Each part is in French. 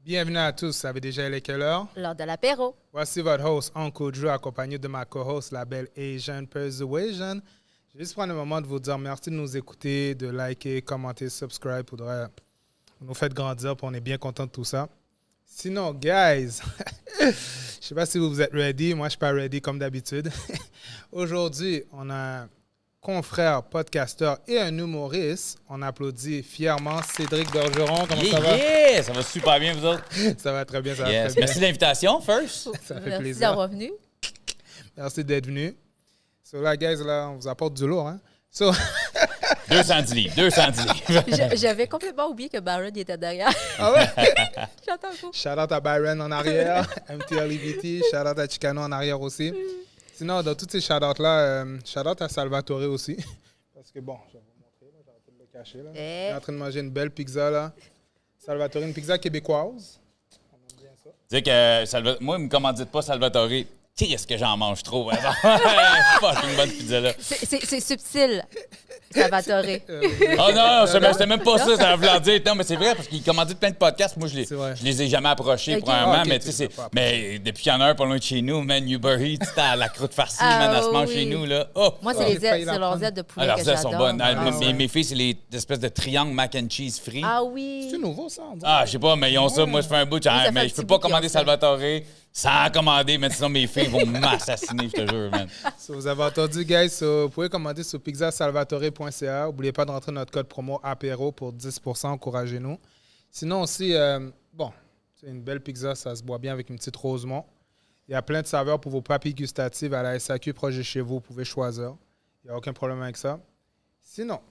Bienvenue à tous. Ça avait déjà été quelle heure? L'heure de l'apéro. Voici votre host, Uncle Drew, accompagné de ma co-host, la belle Asian Persuasion. Je vais juste prendre un moment de vous dire merci de nous écouter, de liker, commenter, subscribe. Pour nous faire grandir, puis on est bien content de tout ça. Sinon, guys, je ne sais pas si vous êtes ready. Moi, je ne suis pas ready comme d'habitude. Aujourd'hui, on a un confrère, podcasteur et un humoriste. On applaudit fièrement Cédric Bergeron. Comment ça va? Yeah! Ça va super bien, vous autres? Ça va très bien, ça va Yes. très bien. Merci de l'invitation, first. Ça fait Merci plaisir. d'avoir venu. Merci d'être venu. So là, guys, là, on vous apporte du lourd, hein? So, 210 livres, 210 livres. J'avais complètement oublié que Byron était derrière. ah ouais? J'entends beaucoup. Shout out à Byron en arrière, MTLEVT, shout out à Chicano en arrière aussi. Sinon, dans tous ces shout outs-là, shout out à Salvatore aussi. Parce que bon, je vais vous montrer, là, j'arrête de le cacher. Là. Eh. On est en train de manger une belle pizza, là. Salvatore, une pizza québécoise. On aime bien ça. Dis que moi, il me commandite pas Salvatore. Qu'est-ce que j'en mange trop, hein? Fucking bonne pizza là. C'est subtil, Salvatore. Oh non, c'était même pas ça, ça voulait dire. Non, mais c'est vrai, parce qu'il commandite plein de podcasts. Moi, C'est vrai. je les ai jamais approchés, Ok. premièrement. Ok, mais tu tu sais, sais pas. mais depuis qu'il y en a un pas loin de chez nous, man, Uber Eats, c'était à la croûte farcie, Ah, man, à se mange oui. chez nous, là. Oh! Moi, J'ai failli c'est la leurs prendre. ailes de poulet Alors, que elles sont j'adore. bonnes. Mes filles, c'est les espèces de triangles mac and cheese frits. Ah oui. C'est nouveau, ça, on dirait. Ah, je sais pas, mais ils ont ça. Moi, je fais un bout. ça fait Mais un je peux petit pas bout qu'ils commander ont ça. Salvatore sans commander, mais sinon mes filles vont m'assassiner, je te jure, man. So, vous avez entendu, guys, so, vous pouvez commander sur pizzasalvatore.ca. N'oubliez pas de rentrer notre code promo apéro pour 10%. Encouragez-nous. Sinon aussi, bon, c'est une belle pizza, ça se boit bien avec une petite Rosemont. Il y a plein de saveurs pour vos papilles gustatives à la SAQ proche de chez vous. Vous pouvez choisir. Il n'y a aucun problème avec ça. Sinon,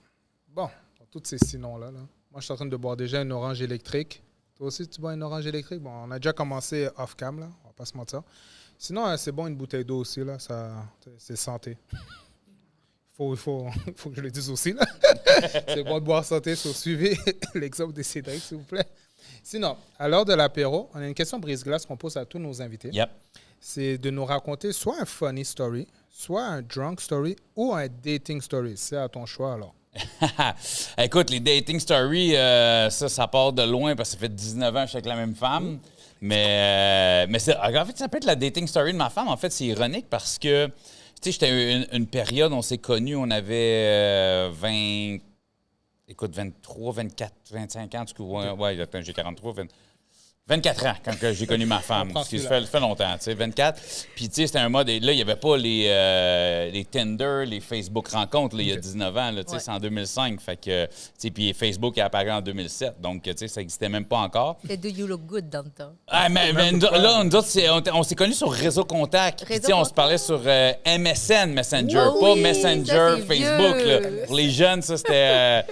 bon, dans tous ces sinon-là, là, moi, je suis en train de boire déjà une orange électrique. Toi aussi, tu bois une orange électrique? Bon, on a déjà commencé off-cam, là. On va pas se mentir. Sinon, c'est bon une bouteille d'eau aussi, là. C'est santé. Il faut que je le dise aussi, là. C'est bon de boire santé. Suivez l'exemple de Cédric, s'il vous plaît. Sinon, à l'heure de l'apéro, on a une question brise-glace qu'on pose à tous nos invités. Yep. C'est de nous raconter soit un funny story, soit un drunk story ou un dating story. C'est à ton choix, alors. Écoute, les dating stories, ça part de loin parce que ça fait 19 ans que je suis avec la même femme. Mais en fait, ça peut être la dating story de ma femme. En fait, c'est ironique parce que, tu sais, j'étais une période, on s'est connus, on avait 23, 24, 25 ans. En tout cas, ouais, attends, j'ai 43, 24 ans quand que j'ai connu ma femme. prend Ce qui celui-là. fait longtemps, tu sais, 24. Puis, tu sais, c'était un mode. Là, il n'y avait pas les Tinder, les Facebook rencontres, là, il y a 19 ans. Là, tu sais, Ouais. c'est en 2005. Fait que, tu sais, puis Facebook est apparu en 2007. Donc, tu sais, ça n'existait même pas encore. C'est Do You Look Good dans le temps. Ah, mais là, nous autres, on s'est connus sur Réseau Contact. Puis, tu sais, on se parlait sur MSN Messenger, Oh pas oui, Messenger, ça, c'est Facebook. vieux. Là. Pour les jeunes, ça, c'était...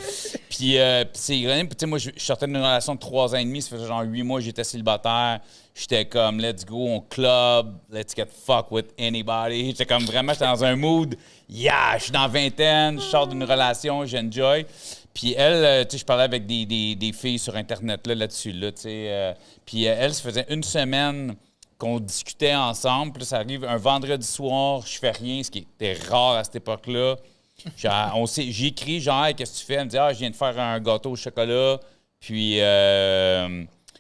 Puis c'est ironique. Puis, tu sais, moi, je sortais d'une relation de 3 ans et demi. Ça faisait genre 8 mois que j'étais célibataire. J'étais comme, let's go, on club, let's get fuck with anybody. J'étais comme, vraiment, j'étais dans un mood, yeah, je suis dans la vingtaine, je sors d'une relation, j'enjoy. Puis elle, tu sais, je parlais avec des filles sur Internet là-dessus, là, tu sais. Puis elle, ça faisait une semaine qu'on discutait ensemble. Puis là, ça arrive un vendredi soir, je fais rien, ce qui était rare à cette époque-là. J'ai écrit, genre, hey, qu'est-ce que tu fais? Elle me dit, je viens de faire un gâteau au chocolat. Puis,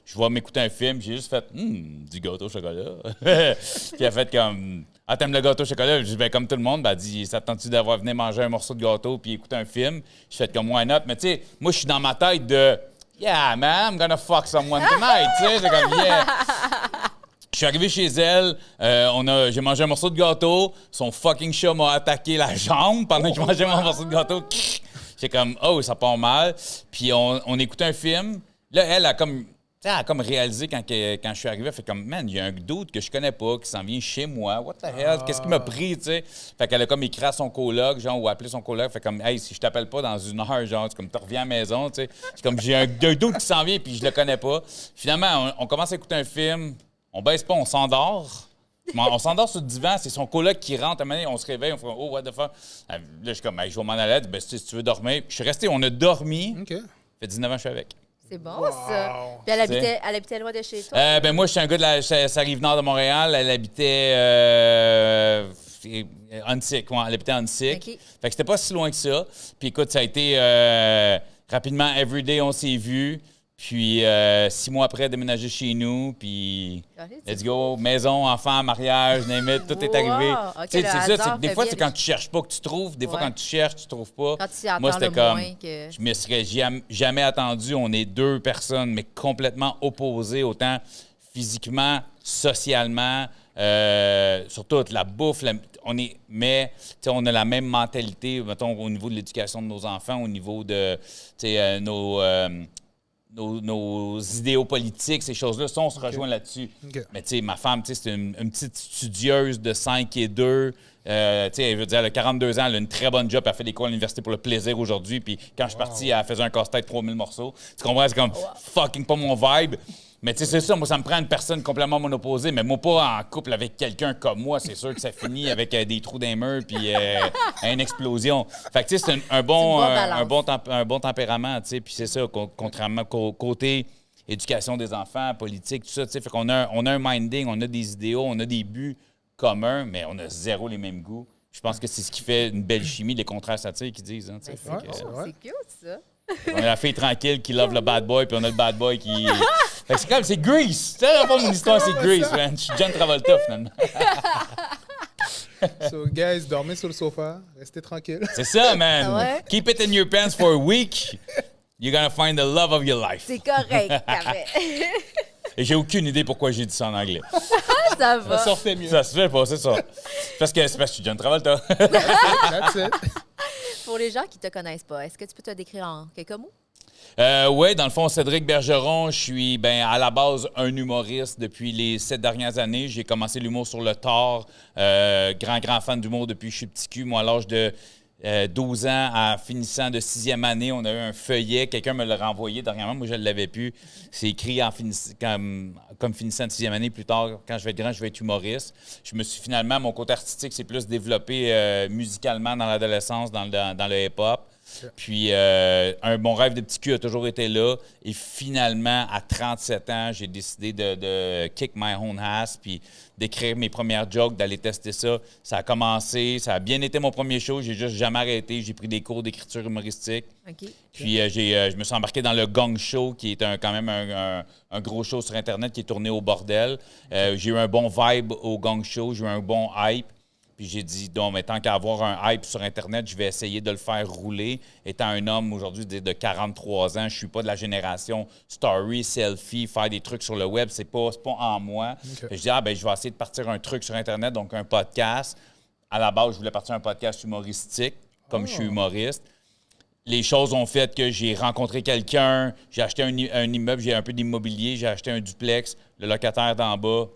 je vais m'écouter un film. J'ai juste fait, du gâteau au chocolat. Puis, elle a fait comme, t'aimes le gâteau au chocolat? Je dis, ben, comme tout le monde. Ben, elle dit, ça te tente-tu d'avoir venu manger un morceau de gâteau puis écouter un film? Je fais comme, why not? Mais, tu sais, moi, je suis dans ma tête de, yeah, man, I'm gonna fuck someone tonight. Tu sais, c'est comme, yeah. Je suis arrivé chez elle, j'ai mangé un morceau de gâteau, son fucking chat m'a attaqué la jambe pendant que je mangeais mon morceau de gâteau. J'étais comme, oh, ça part mal. Puis on écoutait un film. Là, elle a comme réalisé quand je suis arrivé, elle fait comme, man, il y a un dude que je connais pas qui s'en vient chez moi. What the hell? Qu'est-ce qui m'a pris, tu sais? Fait qu'elle a comme écrit à son coloc, genre, ou appelé son coloc. Fait comme, hey, si je t'appelle pas dans une heure, genre, c'est comme, tu reviens à la maison, tu sais. C'est comme, j'ai un dude qui s'en vient puis je le connais pas. Finalement, on commence à écouter un film. On baisse pas, on s'endort. On s'endort sur le divan, c'est son coloc qui rentre. À un moment donné, on se réveille, on fait « Oh, what the fuck? » Là, je suis comme « Je vais m'en aller. » Ben, si tu veux dormir. Je suis resté, on a dormi. OK. Ça fait 19 ans que je suis avec. C'est bon, ça. Puis elle habitait loin de chez toi. Ben moi, je suis un gars de la Rive-Nord de Montréal. Elle habitait Huntsic. Ouais, elle habitait Huntsic. OK. Fait que c'était pas si loin que ça. Puis écoute, ça a été rapidement, everyday, on s'est vus. Puis 6 mois après, déménager chez nous, puis let's go, maison, enfant, mariage, name it, tout est arrivé. Okay, Tu sais, c'est ça, des fois, bien c'est quand tu cherches pas que tu trouves, des fois, quand tu cherches, tu trouves pas. Quand tu y attends Moi, c'était le comme, moins que... je me serais jamais attendu, on est deux personnes, mais complètement opposées, autant physiquement, socialement, surtout la bouffe, mais on a la même mentalité, mettons, au niveau de l'éducation de nos enfants, au niveau de nos idéaux politiques, ces choses-là, ça, on se rejoint là-dessus. Okay. Mais tu sais, ma femme, c'est une petite studieuse de 5 et 2. Elle veut dire, elle a 42 ans, elle a une très bonne job, elle fait des cours à l'université pour le plaisir aujourd'hui. Puis quand je suis parti, elle faisait un casse-tête 3000 morceaux. Tu comprends? C'est comme fucking pas mon vibe. Mais tu sais, c'est ça, moi, ça me prend une personne complètement mon opposé, mais moi, pas en couple avec quelqu'un comme moi. C'est sûr que ça finit avec des trous dans les murs puis une explosion. Fait que tu sais, c'est un bon tempérament, tu sais. Puis c'est ça, contrairement côté éducation des enfants, politique, tout ça, tu sais. Fait qu'on a un minding, on a des idéaux, on a des buts communs, mais on a zéro les mêmes goûts. Je pense que c'est ce qui fait une belle chimie, les contraires s'attirent, qu'ils disent. Hein, c'est cute, ça. On a la fille tranquille qui love le bad boy, puis on a le bad boy qui... Fait que c'est comme, c'est Grease. Tu sais, mon histoire, c'est Grease, man. Je suis John Travolta, finalement. So, guys, dormez sur le sofa. Restez tranquille. C'est ça, man. Ah ouais? Keep it in your pants for a week. You're gonna find the love of your life. C'est correct, Carré. Et j'ai aucune idée pourquoi j'ai dit ça en anglais. Ça va. Ça sortait mieux. Ça se fait pas, c'est ça. C'est parce que je suis John Travolta. That's it. Pour les gens qui te connaissent pas, est-ce que tu peux te décrire en quelques mots? Oui, dans le fond, Cédric Bergeron, je suis à la base un humoriste depuis les 7 dernières années. J'ai commencé l'humour sur le tard. Grand fan d'humour depuis que je suis petit cul. Moi, à l'âge de 12 ans, en finissant de 6e année, on a eu un feuillet. Quelqu'un me l'a renvoyé dernièrement. Moi, je ne l'avais plus. C'est écrit comme finissant de 6e année. Plus tard, quand je vais être grand, je vais être humoriste. Je me suis finalement, mon côté artistique s'est plus développé musicalement dans l'adolescence, dans le hip-hop. Puis, un bon rêve de petit cul a toujours été là. Et finalement, à 37 ans, j'ai décidé de kick my own ass puis d'écrire mes premières jokes, d'aller tester ça. Ça a commencé, ça a bien été mon premier show. J'ai juste jamais arrêté. J'ai pris des cours d'écriture humoristique. Okay. Puis, je me suis embarqué dans le Gong Show, qui est quand même un gros show sur Internet qui est tourné au bordel. J'ai eu un bon vibe au Gong Show. J'ai eu un bon hype. Puis j'ai dit, donc, mais tant qu'à avoir un hype sur Internet, je vais essayer de le faire rouler. Étant un homme aujourd'hui de 43 ans, je suis pas de la génération story, selfie, faire des trucs sur le web, c'est pas en moi. Okay. Je dis, je vais essayer de partir un truc sur Internet, donc un podcast. À la base, je voulais partir un podcast humoristique, comme je suis humoriste. Les choses ont fait que j'ai rencontré quelqu'un, j'ai acheté un immeuble, j'ai un peu d'immobilier, j'ai acheté un duplex, le locataire d'en bas.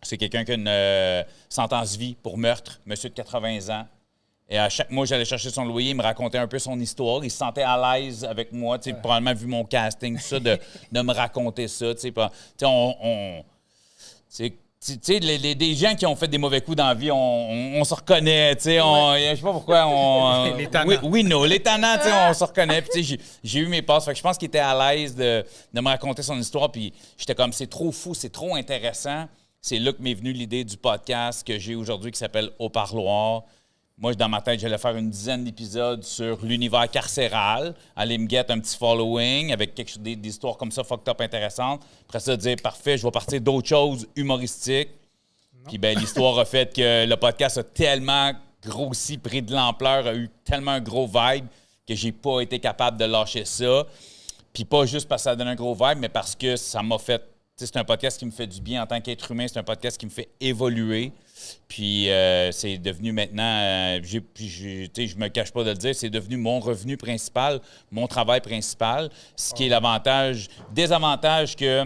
C'est quelqu'un qui a une sentence vie pour meurtre, monsieur de 80 ans. Et à chaque mois, j'allais chercher son loyer, il me racontait un peu son histoire. Il se sentait à l'aise avec moi, probablement vu mon casting, tout ça, de me raconter ça. Des gens qui ont fait des mauvais coups dans la vie, on se reconnaît. Je sais pas pourquoi. Les tannants. Oui, les tannants, on se reconnaît. Puis j'ai eu mes passes. Fait que je pense qu'il était à l'aise de me raconter son histoire. Puis j'étais comme, c'est trop fou, c'est trop intéressant. C'est là que m'est venue l'idée du podcast que j'ai aujourd'hui qui s'appelle Au Parloir. Moi, dans ma tête, j'allais faire une dizaine d'épisodes sur l'univers carcéral, aller me get un petit following avec des histoires comme ça, fucked up intéressantes. Après ça, dire parfait, je vais partir d'autres choses humoristiques. Puis l'histoire a fait que le podcast a tellement grossi, pris de l'ampleur, a eu tellement un gros vibe que j'ai pas été capable de lâcher ça. Puis pas juste parce que ça donne un gros vibe, mais parce que ça m'a fait. C'est un podcast qui me fait du bien en tant qu'être humain. C'est un podcast qui me fait évoluer. Puis c'est devenu maintenant, je me cache pas de le dire, c'est devenu mon revenu principal, mon travail principal. Ce qui est l'avantage, désavantage que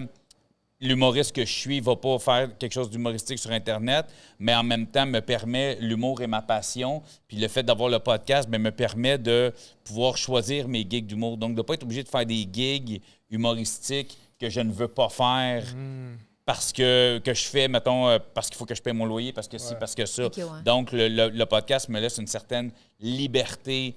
l'humoriste que je suis ne va pas faire quelque chose d'humoristique sur Internet, mais en même temps me permet, l'humour est ma passion. Puis le fait d'avoir le podcast me permet de pouvoir choisir mes gigs d'humour. Donc de ne pas être obligé de faire des gigs humoristiques que je ne veux pas faire parce que je fais, mettons, parce qu'il faut que je paye mon loyer, parce que parce que ça. Okay, ouais. Donc, le podcast me laisse une certaine liberté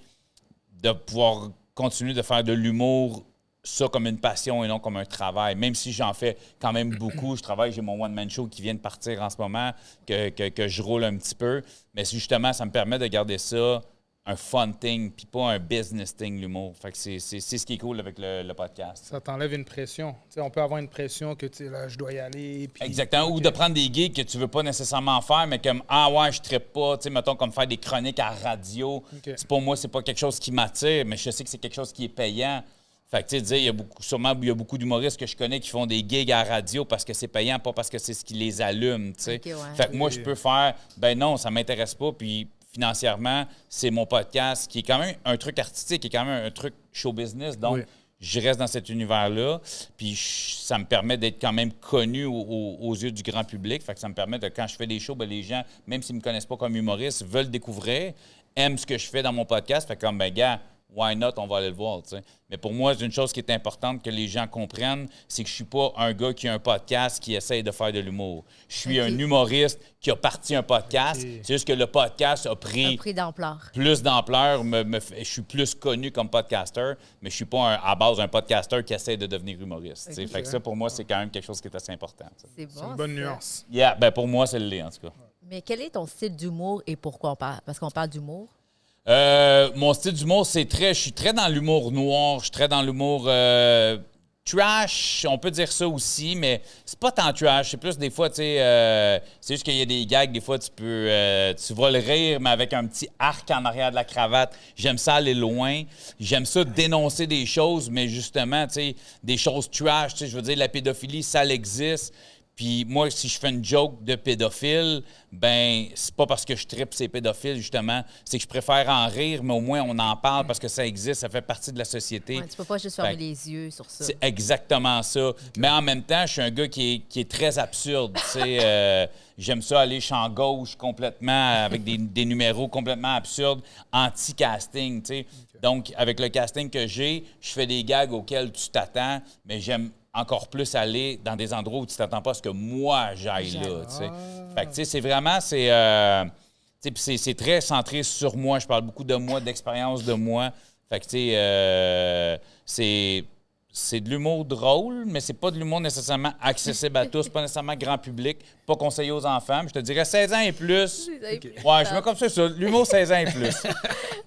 de pouvoir continuer de faire de l'humour, ça comme une passion et non comme un travail. Même si j'en fais quand même beaucoup, je travaille, j'ai mon one-man show qui vient de partir en ce moment, que je roule un petit peu. Mais justement, ça me permet de garder ça un fun thing, puis pas un business thing, l'humour. Fait que c'est ce qui est cool avec le podcast. Ça t'enlève une pression. T'sais, on peut avoir une pression que là, je dois y aller. Puis... Exactement. Ou de prendre des gigs que tu veux pas nécessairement faire, mais comme je trippe pas, tu sais, mettons comme faire des chroniques à radio. C'est pour moi, c'est pas quelque chose qui m'attire, mais je sais que c'est quelque chose qui est payant. Fait que tu sais, il y a beaucoup d'humoristes que je connais qui font des gigs à la radio parce que c'est payant, pas parce que c'est ce qui les allume, tu sais. Okay, ouais. Fait que moi, je peux faire, non, ça m'intéresse pas, puis financièrement, c'est mon podcast qui est quand même un truc artistique, qui est quand même un truc show business, donc je reste dans cet univers-là, puis ça me permet d'être quand même connu aux yeux du grand public, fait que ça me permet de, quand je fais des shows, les gens, même s'ils me connaissent pas comme humoriste, veulent découvrir, aiment ce que je fais dans mon podcast, fait comme, gars, why not, on va aller le voir, tu sais. Mais pour moi, c'est une chose qui est importante que les gens comprennent, c'est que je suis pas un gars qui a un podcast qui essaye de faire de l'humour. Je suis un humoriste qui a parti un podcast. C'est juste que le podcast a pris d'ampleur. Plus d'ampleur. Je suis plus connu comme podcaster, mais je suis pas à base un podcaster qui essaie de devenir humoriste. Fait que ça, pour moi, c'est quand même quelque chose qui est assez important. C'est bon, une bonne nuance. Yeah, pour moi, c'est le lait, en tout cas. Mais quel est ton style d'humour et pourquoi on parle? Parce qu'on parle d'humour. Mon style d'humour, je suis très dans l'humour noir, je suis très dans l'humour trash, on peut dire ça aussi, mais c'est pas tant trash, c'est plus des fois, tu sais, c'est juste qu'il y a des gags, des fois tu vas le rire, mais avec un petit arc en arrière de la cravate. J'aime ça aller loin, j'aime ça dénoncer des choses, mais justement, tu sais, des choses trash, tu sais, je veux dire, la pédophilie, ça existe. Puis moi, si je fais une joke de pédophile, c'est pas parce que je trippe ces pédophiles, justement. C'est que je préfère en rire, mais au moins on en parle parce que ça existe, ça fait partie de la société. Ouais, tu peux pas juste fermer les yeux sur ça. C'est exactement ça. Mais en même temps, je suis un gars qui est très absurde. J'aime ça aller champ gauche complètement, avec des numéros complètement absurdes, anti-casting. Donc, avec le casting que j'ai, je fais des gags auxquels tu t'attends, mais j'aime encore plus aller dans des endroits où tu t'attends pas à ce que moi j'aille là. Fait que, c'est vraiment, c'est très centré sur moi. Je parle beaucoup de moi, d'expérience de moi. Fait que, c'est de l'humour drôle, mais c'est pas de l'humour nécessairement accessible à tous, pas nécessairement grand public, pas conseillé aux enfants. Mais je te dirais 16 ans et plus. Ouais, je mets comme ça, l'humour 16 ans et plus.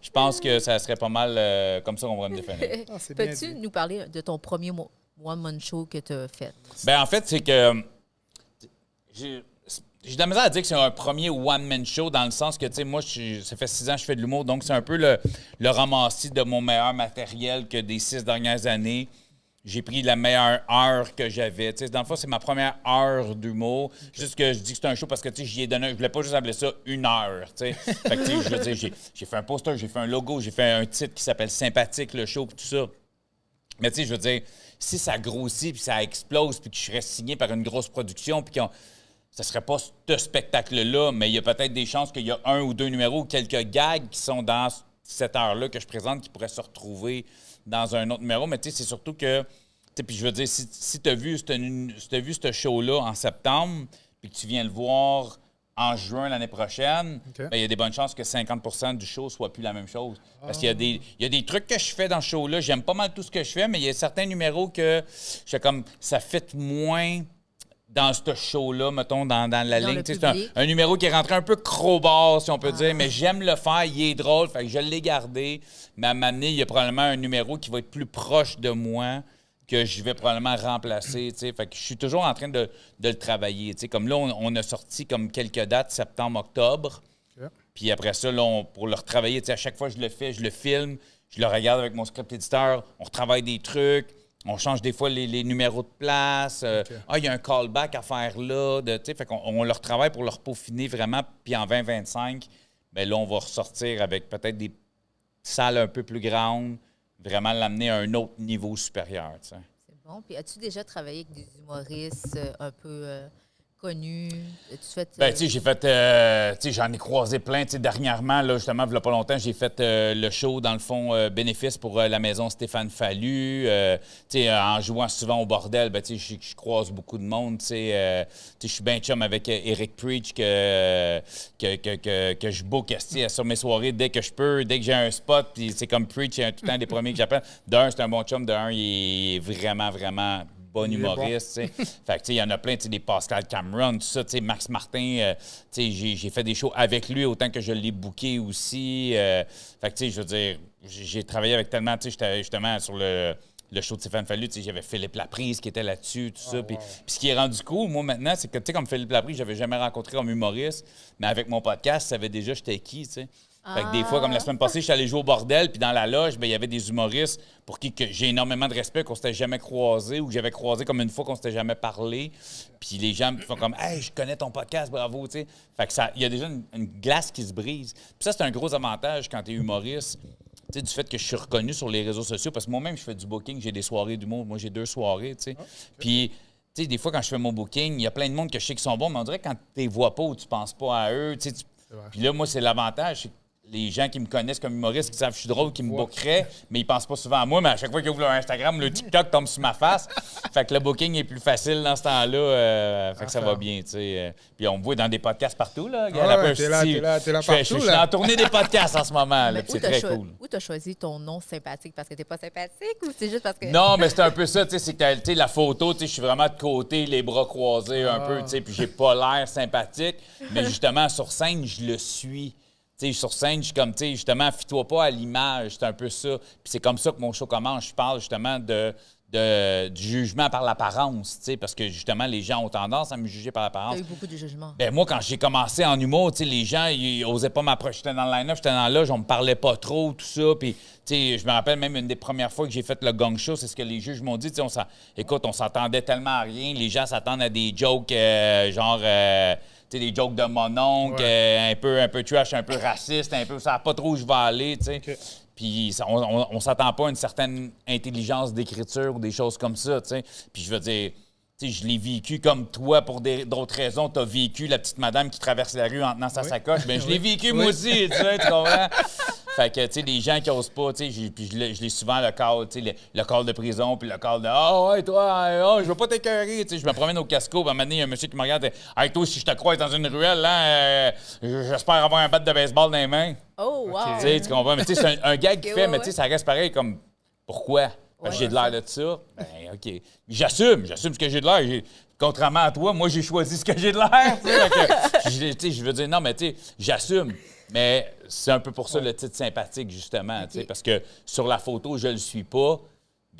Je pense que ça serait pas mal comme ça qu'on va me définir. Peux-tu nous parler de ton premier one-man show que tu as fait? En fait, c'est que j'ai de la misère à dire que c'est un premier one-man show dans le sens que, tu sais, moi, ça fait 6 ans que je fais de l'humour, donc c'est un peu le ramassis de mon meilleur matériel que des 6 dernières années. J'ai pris la meilleure heure que j'avais. Tu sais, dans le fond, c'est ma première heure d'humour. Juste que je dis que c'est un show parce que, tu sais, j'y ai donné... Je voulais pas juste appeler ça une heure, tu sais. Fait que, tu sais, je veux dire, j'ai fait un poster, j'ai fait un logo, j'ai fait un titre qui s'appelle « Sympathique, le show », puis tout ça. Mais, tu sais, je veux dire, si ça grossit, puis ça explose, puis que je serais signé par une grosse production, puis ça serait pas ce spectacle-là, mais il y a peut-être des chances qu'il y a 1 ou 2 numéros ou quelques gags qui sont dans cette heure-là que je présente qui pourraient se retrouver dans un autre numéro. Mais tu sais, c'est surtout que, puis je veux dire, si tu as vu ce show-là en septembre, puis que tu viens le voir en juin l'année prochaine, il y a des bonnes chances que 50 du show soit plus la même chose. Parce qu'il y a des trucs que je fais dans ce show-là, j'aime pas mal tout ce que je fais, mais il y a certains numéros que je fais comme, ça fit moins dans ce show-là, mettons, dans la ligne. C'est un numéro qui est rentré un peu crowbar, si on peut dire, mais j'aime le faire, il est drôle, fait que je l'ai gardé. Mais à un moment donné, il y a probablement un numéro qui va être plus proche de moi que je vais probablement remplacer. Fait que je suis toujours en train de le travailler. Comme là, on a sorti comme quelques dates, septembre, octobre. Puis après ça, là, pour le retravailler, à chaque fois que je le fais, je le filme, je le regarde avec mon script éditeur, on retravaille des trucs. On change des fois les numéros de place. Il y a un callback à faire là. Fait qu'on le retravaille pour le repeaufiner vraiment. Puis en 2025, là, on va ressortir avec peut-être des salles un peu plus grandes, vraiment l'amener à un autre niveau supérieur. T'sais. C'est bon. Puis as-tu déjà travaillé avec des humoristes un peu connus? J'ai fait... j'en ai croisé plein. Dernièrement, là, justement, il y a pas longtemps, j'ai fait le show, dans le fond, bénéfice pour la maison Stéphane Fallu. En jouant souvent au bordel, je croise beaucoup de monde. Je suis bien chum avec Eric Preach que je book sur mes soirées dès que je peux, dès que j'ai un spot. Puis c'est comme Preach, tout le temps des premiers que j'appelle. D'un, c'est un bon chum. De un, il est vraiment, vraiment bon Il est humoriste, tu sais. Fait que, tu sais, il y en a plein, tu sais, des Pascal Cameron, tout ça, tu sais, Max Martin, tu sais, j'ai fait des shows avec lui autant que je l'ai booké aussi. Fait que, tu sais, je veux dire, j'ai travaillé avec tellement, tu sais, j'étais justement sur le show de Stéphane Fallu, tu sais, j'avais Philippe Laprise qui était là-dessus, tout ça. Puis ce qui est rendu cool, moi, maintenant, c'est que, tu sais, comme Philippe Laprise, j'avais jamais rencontré comme humoriste, mais avec mon podcast, je savais déjà j'étais qui, tu sais. Fait que des fois, comme la semaine passée, je suis allé jouer au bordel, puis dans la loge, ben, il y avait des humoristes pour qui que j'ai énormément de respect, qu'on s'était jamais croisés, ou que j'avais croisé comme une fois qu'on s'était jamais parlé. Puis les gens me font comme « Hey, je connais ton podcast, bravo », tu sais. Fait que il y a déjà une glace qui se brise. Puis ça, c'est un gros avantage quand tu es humoriste. Tu sais, du fait que je suis reconnu sur les réseaux sociaux, parce que moi-même, je fais du booking, j'ai des soirées d'humour. Moi, j'ai 2 soirées, tu sais. Puis, tu sais, des fois, quand je fais mon booking, il y a plein de monde que je sais qui sont bons, mais on dirait que quand tu les vois pas ou tu penses pas à eux, tu sais. Puis là, moi, c'est l'avantage, c'est que les gens qui me connaissent comme humoriste, qui savent que je suis drôle, qui me bookeraient, mais ils pensent pas souvent à moi, mais à chaque fois qu'ils ouvrent leur Instagram, le TikTok tombe sur ma face. Fait que le booking est plus facile dans ce temps-là. Fait que ça va bien, tu sais. Puis on me voit dans des podcasts partout, là. T'es là partout, Je suis en tournée des podcasts en ce moment, là, Mais puis c'est très cool. Où tu as choisi ton nom sympathique? Parce que t'es pas sympathique ou c'est juste parce que. Non, mais c'est un peu ça, tu sais, c'est que tu sais, la photo, tu sais, je suis vraiment de côté, les bras croisés un peu, tu sais, puis j'ai pas l'air sympathique, mais justement, sur scène, je le suis. Tu sais, sur scène, je suis comme, tu sais, justement, fie-toi pas à l'image, c'est un peu ça. Puis c'est comme ça que mon show commence, je parle justement du jugement par l'apparence, tu sais, parce que justement, les gens ont tendance à me juger par l'apparence. Il y a eu beaucoup de jugements. Ben moi, quand j'ai commencé en humour, tu sais, les gens, ils osaient pas m'approcher. J'étais dans le line-up, j'étais dans la loge, on me parlait pas trop, tout ça. Puis, tu sais, je me rappelle même une des premières fois que j'ai fait le gong show, c'est ce que les juges m'ont dit. Tu sais, écoute, on s'attendait tellement à rien. Les gens s'attendent à des jokes genre... tu sais, des jokes de mon oncle, un peu trash, un peu raciste, un peu... Ça pas trop où je vais aller, tu sais. Okay. Puis on s'attend pas à une certaine intelligence d'écriture ou des choses comme ça, tu sais. Puis je veux dire... Tu sais, je l'ai vécu comme toi pour d'autres raisons. Tu as vécu la petite madame qui traverse la rue en tenant sa sacoche. Bien, je l'ai vécu moi aussi, tu sais, tu comprends? Fait que, tu sais, les gens qui osent pas, tu sais, puis je l'ai souvent le cadre, tu sais, le cadre de prison, puis le cadre de « Ah ouais, toi, je veux pas t'écœurer. » Tu sais, je me promène au Casco, puis à un moment donné, il y a un monsieur qui me regarde « Hey, toi, si je te croise dans une ruelle, là, j'espère avoir un bat de baseball dans les mains. » Oh, wow! Tu sais, tu comprends? Mais tu sais, c'est un gag qui fait, mais tu sais, ça reste pareil comme « Pourquoi? » J'ai de l'air de ça. Ben, OK. J'assume ce que j'ai de l'air. Contrairement à toi, moi, j'ai choisi ce que j'ai de l'air. Je veux dire, non, mais tu sais, j'assume. Mais c'est un peu pour ça le titre sympathique, justement. Okay. Parce que sur la photo, je le suis pas.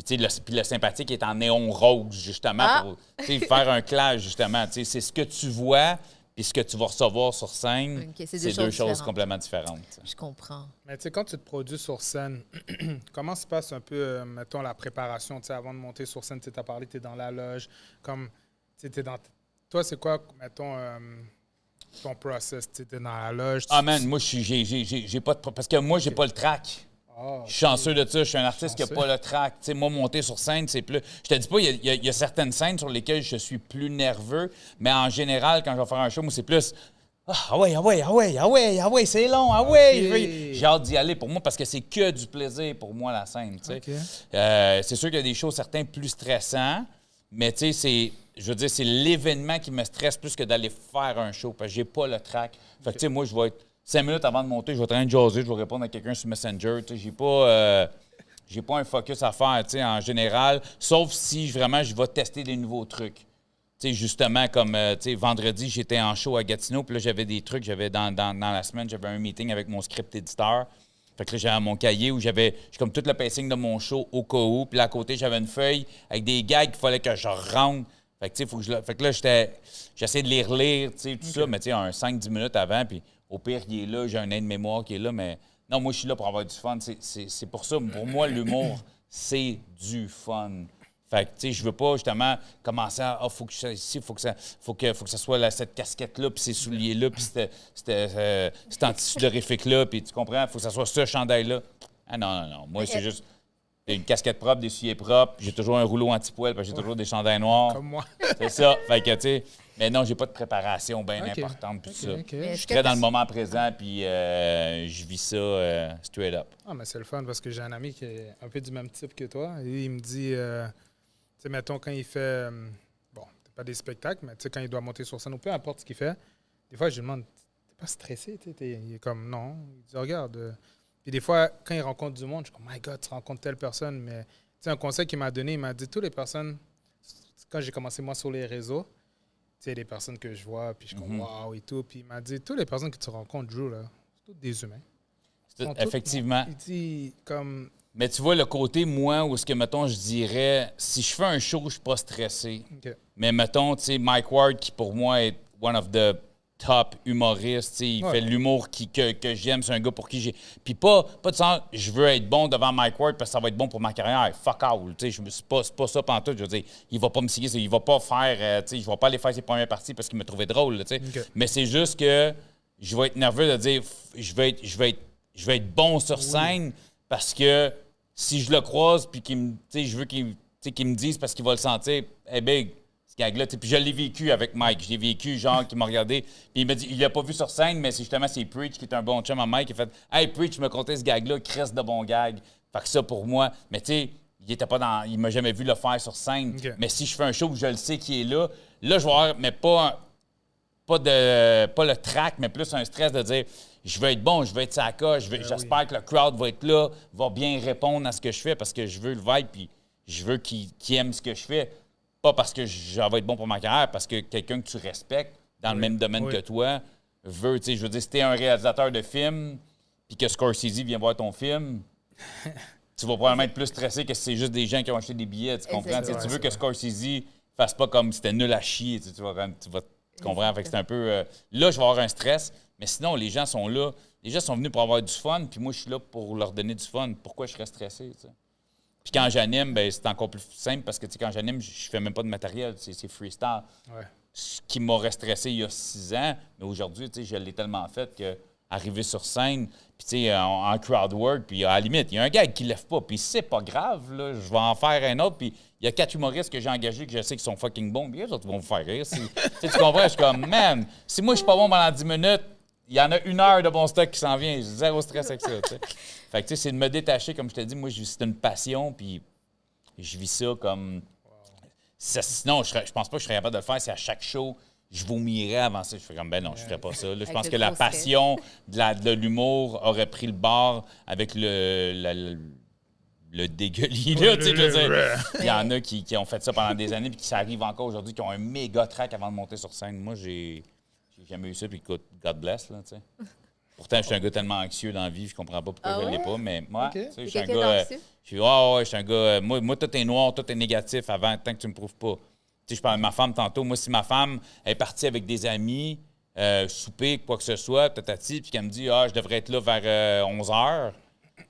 Puis le sympathique est en néon rose, justement, pour faire un clash, justement. C'est ce que tu vois. Puis ce que tu vas recevoir sur scène, c'est deux choses complètement différentes. Je comprends. Mais tu sais, quand tu te produis sur scène, comment se passe un peu, mettons, la préparation? Tu sais, avant de monter sur scène, tu as parlé, tu es dans la loge. Comme, tu sais, toi, c'est quoi, mettons, ton process? Tu es dans la loge? Ah, man, moi, j'ai pas de... Parce que moi, j'ai pas le track. Je suis chanceux de ça. Je suis un artiste qui n'a pas le track. Tu sais, moi, monter sur scène, c'est plus... Je te dis pas, il y a certaines scènes sur lesquelles je suis plus nerveux, mais en général, quand je vais faire un show, moi, c'est plus... Ah ouais, c'est long, J'ai hâte d'y aller pour moi parce que c'est que du plaisir pour moi, la scène, tu sais. Okay. C'est sûr qu'il y a des shows, certains, plus stressants, mais tu sais, je veux dire, c'est l'événement qui me stresse plus que d'aller faire un show parce que j'ai pas le track. Fait que, tu sais, moi, je vais être... 5 minutes avant de monter, je vais train de jaser, je vais répondre à quelqu'un sur Messenger. Tu sais, j'ai pas un focus à faire, tu sais, en général, sauf si vraiment je vais tester des nouveaux trucs. Tu sais, justement, comme, tu sais, vendredi, j'étais en show à Gatineau, puis là, j'avais des trucs, dans la semaine, j'avais un meeting avec mon script éditeur. Fait que là, j'avais mon cahier où j'ai comme tout le pacing de mon show au cas où, puis là, à côté, j'avais une feuille avec des gags qu'il fallait que je rentre. Fait que, tu sais, fait que là, j'essayais de les relire, tu sais, tout ça, mais tu sais, 5-10 minutes avant, puis au pire, il est là, j'ai un aide-mémoire qui est là, mais non, moi, je suis là pour avoir du fun. C'est pour ça, pour moi, l'humour, c'est du fun. Fait que, tu sais, je veux pas, justement, commencer à « faut que ça ici, faut que ça soit cette casquette-là, puis ces souliers-là, puis cet anti-sudorifique-là, puis tu comprends? Faut que ça soit ce chandail-là. » Ah non. Moi, c'est juste une casquette propre, des souliers propres, j'ai toujours un rouleau anti-poil, parce que j'ai toujours des chandails noirs. Comme moi. C'est ça. Fait que, tu sais... Mais non, j'ai pas de préparation bien importante, puis ça. Je suis très dans le moment présent, puis je vis ça straight up. Ah, mais c'est le fun, parce que j'ai un ami qui est un peu du même type que toi. Et il me dit, tu sais, mettons, quand il fait, bon, c'est pas des spectacles, mais tu sais, quand il doit monter sur scène, ou peu importe ce qu'il fait, des fois, je lui demande, t'es pas stressé? Il est comme, non. Il dit, regarde. Puis des fois, quand il rencontre du monde, je suis comme, my God, tu rencontres telle personne. Mais, tu sais, un conseil qu'il m'a donné, il m'a dit, toutes les personnes... quand j'ai commencé, moi, sur les réseaux, tu sais, des personnes que je vois, puis je suis comme, wow, et tout. Puis il m'a dit, toutes les personnes que tu rencontres, Drew, là, c'est tous des humains. Effectivement. Il dit, comme... Mais tu vois, le côté, moi, où ce que, mettons, je dirais, si je fais un show, je suis pas stressé. OK. Mais mettons, tu sais, Mike Ward, qui pour moi est one of the top humoristes, tu sais, il fait l'humour que j'aime, c'est un gars pour qui j'ai... Puis pas de sens, je veux être bon devant Mike Ward parce que ça va être bon pour ma carrière. Fuck all, tu sais, c'est pas ça pantoute. Je veux dire, il va pas me seguir, il va pas faire, tu sais, je vais pas aller faire ses premières parties parce qu'il me trouvait drôle, tu sais. OK. Mais c'est juste que je vais être nerveux de dire, je vais être bon sur scène parce que si je le croise puis qu'il me, tu sais, je veux qu'il me dise parce qu'il va le sentir, hey big, ce gag-là. Puis je l'ai vécu avec Mike. Je l'ai vécu, genre, qui m'a regardé. Puis il m'a dit, il l'a pas vu sur scène, mais c'est Preach qui est un bon chum à Mike. Il a fait, hey Preach, me contait ce gag-là, crisse de bon gag. Fait que ça pour moi. Mais tu sais, il m'a jamais vu le faire sur scène. Okay. Mais si je fais un show où je le sais qu'il est là, je vais avoir, mais pas le trac, mais plus un stress de dire je veux être bon, je veux être sa coche, j'espère que le crowd va être là, va bien répondre à ce que je fais parce que je veux le vibe puis je veux qu'il aime ce que je fais. Pas parce que ça va être bon pour ma carrière, parce que quelqu'un que tu respectes dans le même domaine que toi veut, tu sais, je veux dire, si t'es un réalisateur de film puis que Scorsese vient voir ton film, tu vas probablement être plus stressé que si c'est juste des gens qui ont acheté des billets, tu comprends? Tu veux que Scorsese fasse pas comme c'était nul à chier, tu comprends? Fait que c'est un peu... là, je vais avoir un stress, mais sinon, les gens sont là. Les gens sont venus pour avoir du fun, puis moi, je suis là pour leur donner du fun. Pourquoi je serais stressé, tu sais? Puis quand j'anime, ben c'est encore plus simple parce que, tu sais, quand j'anime, je fais même pas de matériel, c'est freestyle. Ouais. Ce qui m'aurait stressé il y a 6 ans, mais aujourd'hui, tu sais, je l'ai tellement fait que arriver sur scène, puis tu sais, en crowd work, puis à la limite, il y a un gars qui lève pas, puis c'est pas grave, là, je vais en faire un autre, puis il y a 4 humoristes que j'ai engagés que je sais qu'ils sont fucking bons, puis les autres vont me faire rire. Tu comprends? Je suis comme, man, si moi je suis pas bon pendant 10 minutes, il y en a 1 heure de bon stock qui s'en vient. J'ai zéro stress avec ça, tu sais. Fait que, tu sais, c'est de me détacher, comme je te dis, moi, c'est une passion, puis je vis ça comme... Sinon, je pense pas que je serais capable de le faire si à chaque show, je vomirais avant ça. Je fais comme, ben non, je ferais pas ça. Là, je pense que la passion de l'humour aurait pris le bord avec le dégueulis, là, tu sais, je veux dire. Il y en a qui ont fait ça pendant des années, puis qui ça arrive encore aujourd'hui, qui ont un méga track avant de monter sur scène. Moi, j'ai jamais eu ça, puis écoute, God bless, là, tu sais. Pourtant, je suis un gars tellement anxieux dans la vie, je comprends pas pourquoi je l'ai pas, mais moi, tu sais, je suis un gars... je suis un gars... Moi, tout est noir, tout est négatif avant, tant que tu me prouves pas. Tu sais, je parle de ma femme tantôt. Moi, si ma femme est partie avec des amis, souper, quoi que ce soit, tatati, puis qu'elle me dit, je devrais être là vers 11h,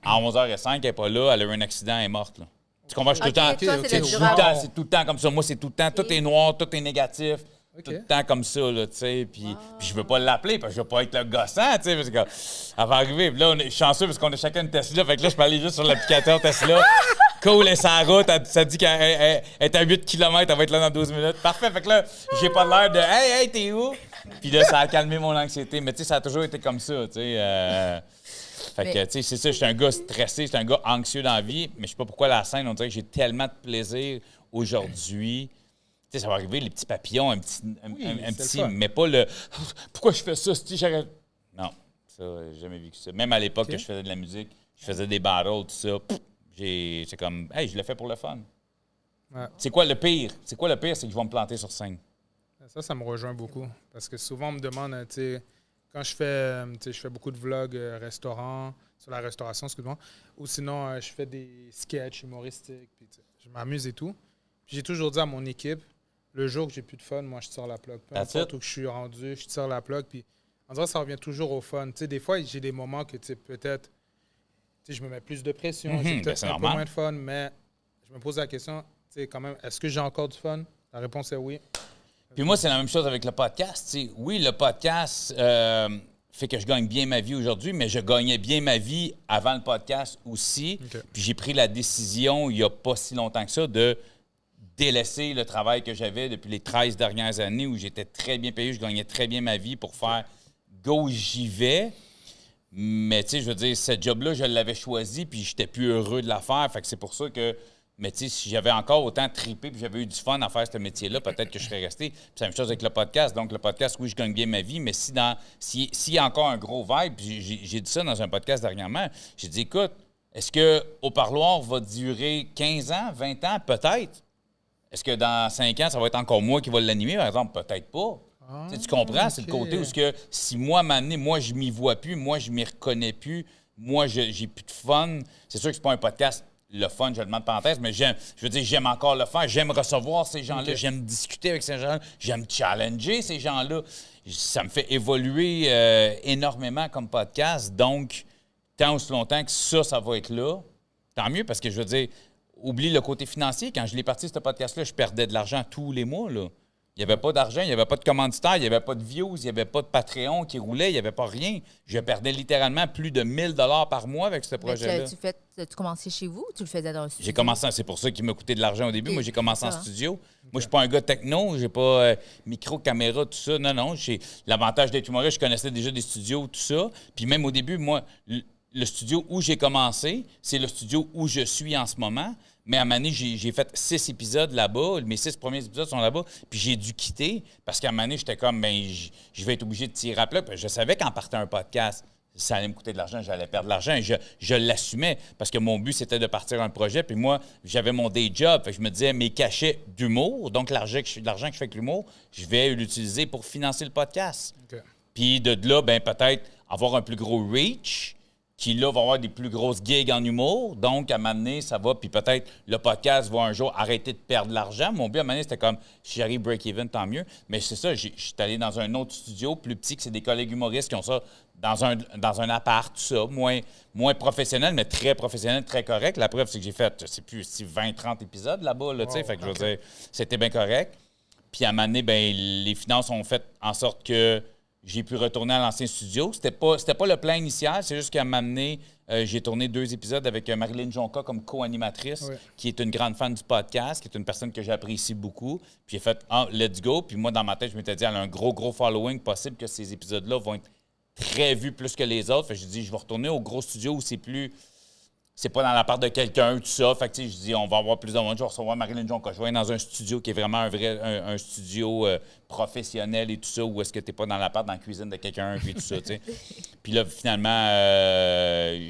à 11h05, elle n'est pas là, elle a eu un accident, elle est morte, là. Tu comprends? Je suis tout le temps... C'est tout le temps comme ça. Moi, c'est tout le temps, tout est noir, tout est négatif. Tout le temps comme ça, là, tu sais. Puis je veux pas l'appeler parce que je veux pas être le gossant, tu sais. Parce que elle va arriver. Puis là, on est chanceux parce qu'on a chacun une Tesla. Fait que là, je peux aller juste sur l'applicateur Tesla. Cool, elle est sur la route. Ça dit qu'elle est à 8 km. Elle va être là dans 12 minutes. Parfait. Fait que là, j'ai pas l'air de Hey, t'es où? Puis là, ça a calmé mon anxiété. Mais tu sais, ça a toujours été comme ça, tu sais. Fait que, tu sais, c'est ça. Je suis un gars stressé. Je suis un gars anxieux dans la vie. Mais je sais pas pourquoi la scène, on dirait que j'ai tellement de plaisir aujourd'hui. Tu sais, ça va arriver, les petits papillons, un petit, mais pas le « Pourquoi je fais ça? » Non, ça, j'ai jamais vécu ça. Même à l'époque que je faisais de la musique, je faisais des battles, tout ça, c'est comme « Hey, je le fais pour le fun. Ouais. » C'est quoi le pire? C'est que je vais me planter sur scène. Ça me rejoint beaucoup. Parce que souvent, on me demande, tu sais, quand je fais beaucoup de vlogs restaurants, sur la restauration, excuse-moi, ou sinon, je fais des sketchs humoristiques, puis je m'amuse et tout. Puis j'ai toujours dit à mon équipe, le jour que j'ai plus de fun, moi, je tire la plug. Peu importe où je suis rendu, je tire la plug. Puis, en dirait, ça revient toujours au fun. Tu sais, des fois, j'ai des moments que, peut-être, je me mets plus de pression, j'ai peut-être un peu moins de fun, mais je me pose la question, tu sais, quand même, est-ce que j'ai encore du fun? La réponse est oui. Puis moi, c'est la même chose avec le podcast. T'sais. Oui, le podcast fait que je gagne bien ma vie aujourd'hui, mais je gagnais bien ma vie avant le podcast aussi. Okay. Puis j'ai pris la décision, il n'y a pas si longtemps que ça, de délaisser le travail que j'avais depuis les 13 dernières années où j'étais très bien payé, je gagnais très bien ma vie pour faire go, j'y vais. Mais tu sais, je veux dire, ce job-là, je l'avais choisi puis j'étais plus heureux de la faire. Fait que c'est pour ça que, mais tu sais, si j'avais encore autant trippé puis j'avais eu du fun à faire ce métier-là, peut-être que je serais resté. Puis c'est la même chose avec le podcast. Donc, le podcast, oui, je gagne bien ma vie, mais s'il y a encore un gros vibe, puis j'ai dit ça dans un podcast dernièrement, j'ai dit, écoute, est-ce que Au Parloir va durer 15 ans, 20 ans? Peut-être. Est-ce que dans 5 ans, ça va être encore moi qui va l'animer, par exemple? Peut-être pas. Tu comprends? C'est le côté où si moi, à un moment donné, moi, je m'y vois plus, moi, je m'y reconnais plus, moi, j'ai plus de fun. C'est sûr que c'est pas un podcast, le fun, je le demande parenthèse, mais j'aime encore le faire. J'aime recevoir ces gens-là, j'aime discuter avec ces gens-là, j'aime challenger ces gens-là. Ça me fait évoluer énormément comme podcast. Donc, tant aussi longtemps que ça va être là, tant mieux, parce que je veux dire, oublie le côté financier. Quand je l'ai parti, ce podcast-là, je perdais de l'argent tous les mois, là. Il n'y avait pas d'argent, il n'y avait pas de commanditaire, il n'y avait pas de views, il n'y avait pas de Patreon qui roulait, il n'y avait pas rien. Je perdais littéralement plus de 1 000 $ par mois avec ce projet-là. Tu commençais chez vous ou tu le faisais dans un studio? J'ai commencé, c'est pour ça qu'il m'a coûté de l'argent au début. Moi, j'ai commencé en studio. Moi, je suis pas un gars techno, j'ai pas micro, caméra, tout ça. Non. L'avantage d'être humoriste, je connaissais déjà des studios, tout ça. Puis même au début, moi, le studio où j'ai commencé, c'est le studio où je suis en ce moment. Mais à un moment donné, j'ai fait 6 épisodes là-bas. Mes 6 premiers épisodes sont là-bas. Puis j'ai dû quitter parce qu'à un moment donné, j'étais comme, je vais être obligé de tirer à plat. Puis je savais qu'en partant un podcast, ça allait me coûter de l'argent, j'allais perdre de l'argent. Et je l'assumais parce que mon but, c'était de partir un projet. Puis moi, j'avais mon day job. Fait que je me disais, mes cachets d'humour, donc l'argent que je fais avec l'humour, je vais l'utiliser pour financer le podcast. Okay. Puis de là, peut-être avoir un plus gros reach, qui là va avoir des plus grosses gigs en humour. Donc, à un moment donné, ça va. Puis peut-être le podcast va un jour arrêter de perdre de l'argent. Mon but, à un moment donné, c'était comme, si j'arrive break-even, tant mieux. Mais c'est ça, je suis allé dans un autre studio plus petit, que c'est des collègues humoristes qui ont ça dans un appart, tout ça. Moins professionnel, mais très professionnel, très correct. La preuve, c'est que j'ai fait, je sais plus, 20-30 épisodes là-bas, là, tu sais. Fait que je veux dire, c'était bien correct. Puis à un moment donné, les finances ont fait en sorte que j'ai pu retourner à l'ancien studio. C'était pas le plan initial, c'est juste qu'à un moment donné, j'ai tourné 2 épisodes avec Marilyn Jonca comme co-animatrice, qui est une grande fan du podcast, qui est une personne que j'apprécie beaucoup. Puis j'ai fait « let's go ». Puis moi, dans ma tête, je m'étais dit « elle a un gros following, possible que ces épisodes-là vont être très vus plus que les autres ». Fait que je dis « je vais retourner au gros studio où c'est pas dans la part de quelqu'un, tout ça. » Fait que, tu sais, je dis, on va avoir plus de monde. Je vais recevoir Marilyn Jonca. Je vais être dans un studio qui est vraiment un studio professionnel et tout ça, où est-ce que tu n'es pas dans la part, dans la cuisine de quelqu'un, puis tout ça, tu sais. Puis là, finalement,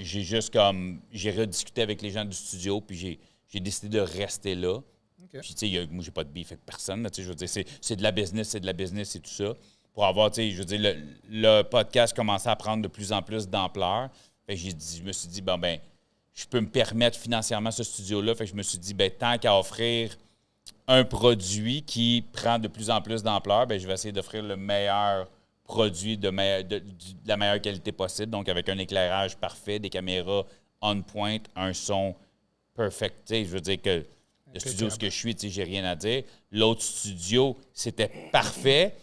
j'ai rediscuté avec les gens du studio, puis j'ai décidé de rester là. Okay. Puis, tu sais, moi, j'ai pas de beef avec personne, là, tu sais, je veux dire, c'est de la business et tout ça. Pour avoir, tu sais, je veux dire, le podcast commençait à prendre de plus en plus d'ampleur. Fait que je me suis dit, je peux me permettre financièrement ce studio-là. Fait que je me suis dit, tant qu'à offrir un produit qui prend de plus en plus d'ampleur, je vais essayer d'offrir le meilleur produit de la meilleure qualité possible. Donc, avec un éclairage parfait, des caméras on point, un son perfect. Je veux dire que le studio où je suis, j'ai rien à dire. L'autre studio, c'était parfait.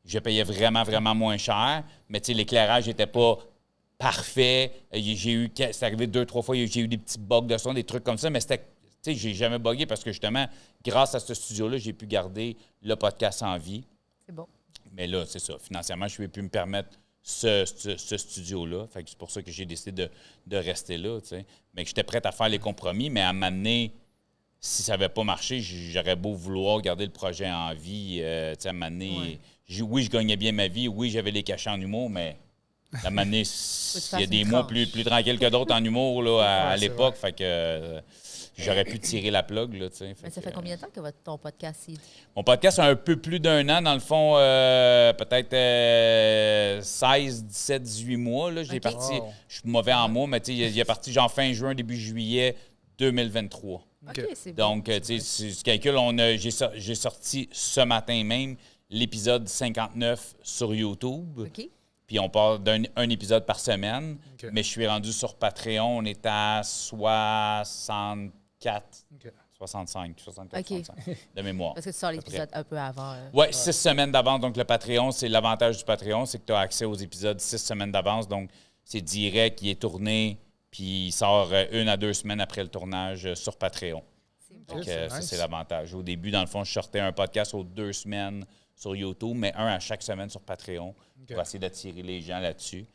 Je payais vraiment, vraiment moins cher. Mais l'éclairage n'était pas parfait. C'est arrivé 2-3 fois, j'ai eu des petits bugs de son, des trucs comme ça, mais j'ai jamais bugué parce que justement, grâce à ce studio-là, j'ai pu garder le podcast en vie. C'est bon. Mais là, c'est ça. Financièrement, je ne vais plus me permettre ce studio-là. Fait que c'est pour ça que j'ai décidé de rester là, tu sais. Mais que j'étais prêt à faire les compromis, mais à m'amener, si ça n'avait pas marché, j'aurais beau vouloir garder le projet en vie, tu sais, à m'amener. Oui, je gagnais bien ma vie, oui, j'avais les cachets en humour, mais à un moment donné, il y a des mois plus tranquilles que d'autres en humour là, à l'époque. Fait que j'aurais pu tirer la plug. Là, mais ça fait combien de temps que ton podcast est? Mon podcast a un peu plus d'1 an. Dans le fond, peut-être 16, 17, 18 mois. Là, j'ai parti. Je suis mauvais en mois, mais il est parti genre fin juin, début juillet 2023. OK, c'est bon. Donc, tu sais, si tu calcules, j'ai sorti ce matin même l'épisode 59 sur YouTube. OK. Puis on parle d'un épisode par semaine. Okay. Mais je suis rendu sur Patreon. On est à 64, 65 de mémoire. Parce que tu sors l'épisode un peu avant. Oui, 6 semaines d'avance. Donc le Patreon, c'est l'avantage du Patreon, c'est que tu as accès aux épisodes 6 semaines d'avance. Donc c'est direct, il est tourné, puis il sort 1 à 2 semaines après le tournage sur Patreon. Donc ça, c'est l'avantage. Au début, dans le fond, je sortais un podcast aux 2 semaines sur YouTube, mais 1 à chaque semaine sur Patreon pour essayer d'attirer les gens là-dessus.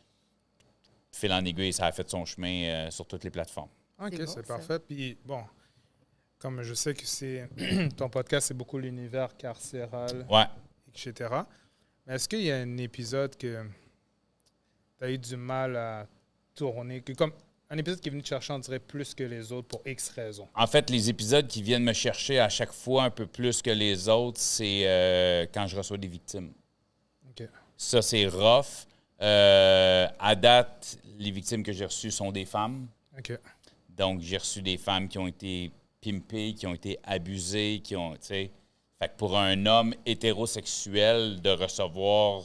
Fil en aiguille, ça a fait son chemin sur toutes les plateformes. OK, c'est parfait. Puis bon, comme je sais que c'est ton podcast, c'est beaucoup l'univers carcéral, etc. Mais est-ce qu'il y a un épisode que tu as eu du mal à tourner? Comme Un épisode qui est venu te chercher, on dirait, plus que les autres pour X raisons. En fait, les épisodes qui viennent me chercher à chaque fois un peu plus que les autres, c'est quand je reçois des victimes. OK. Ça, c'est rough. À date, les victimes que j'ai reçues sont des femmes. OK. Donc, j'ai reçu des femmes qui ont été pimpées, qui ont été abusées, qui ont, tu sais... Fait que pour un homme hétérosexuel, de recevoir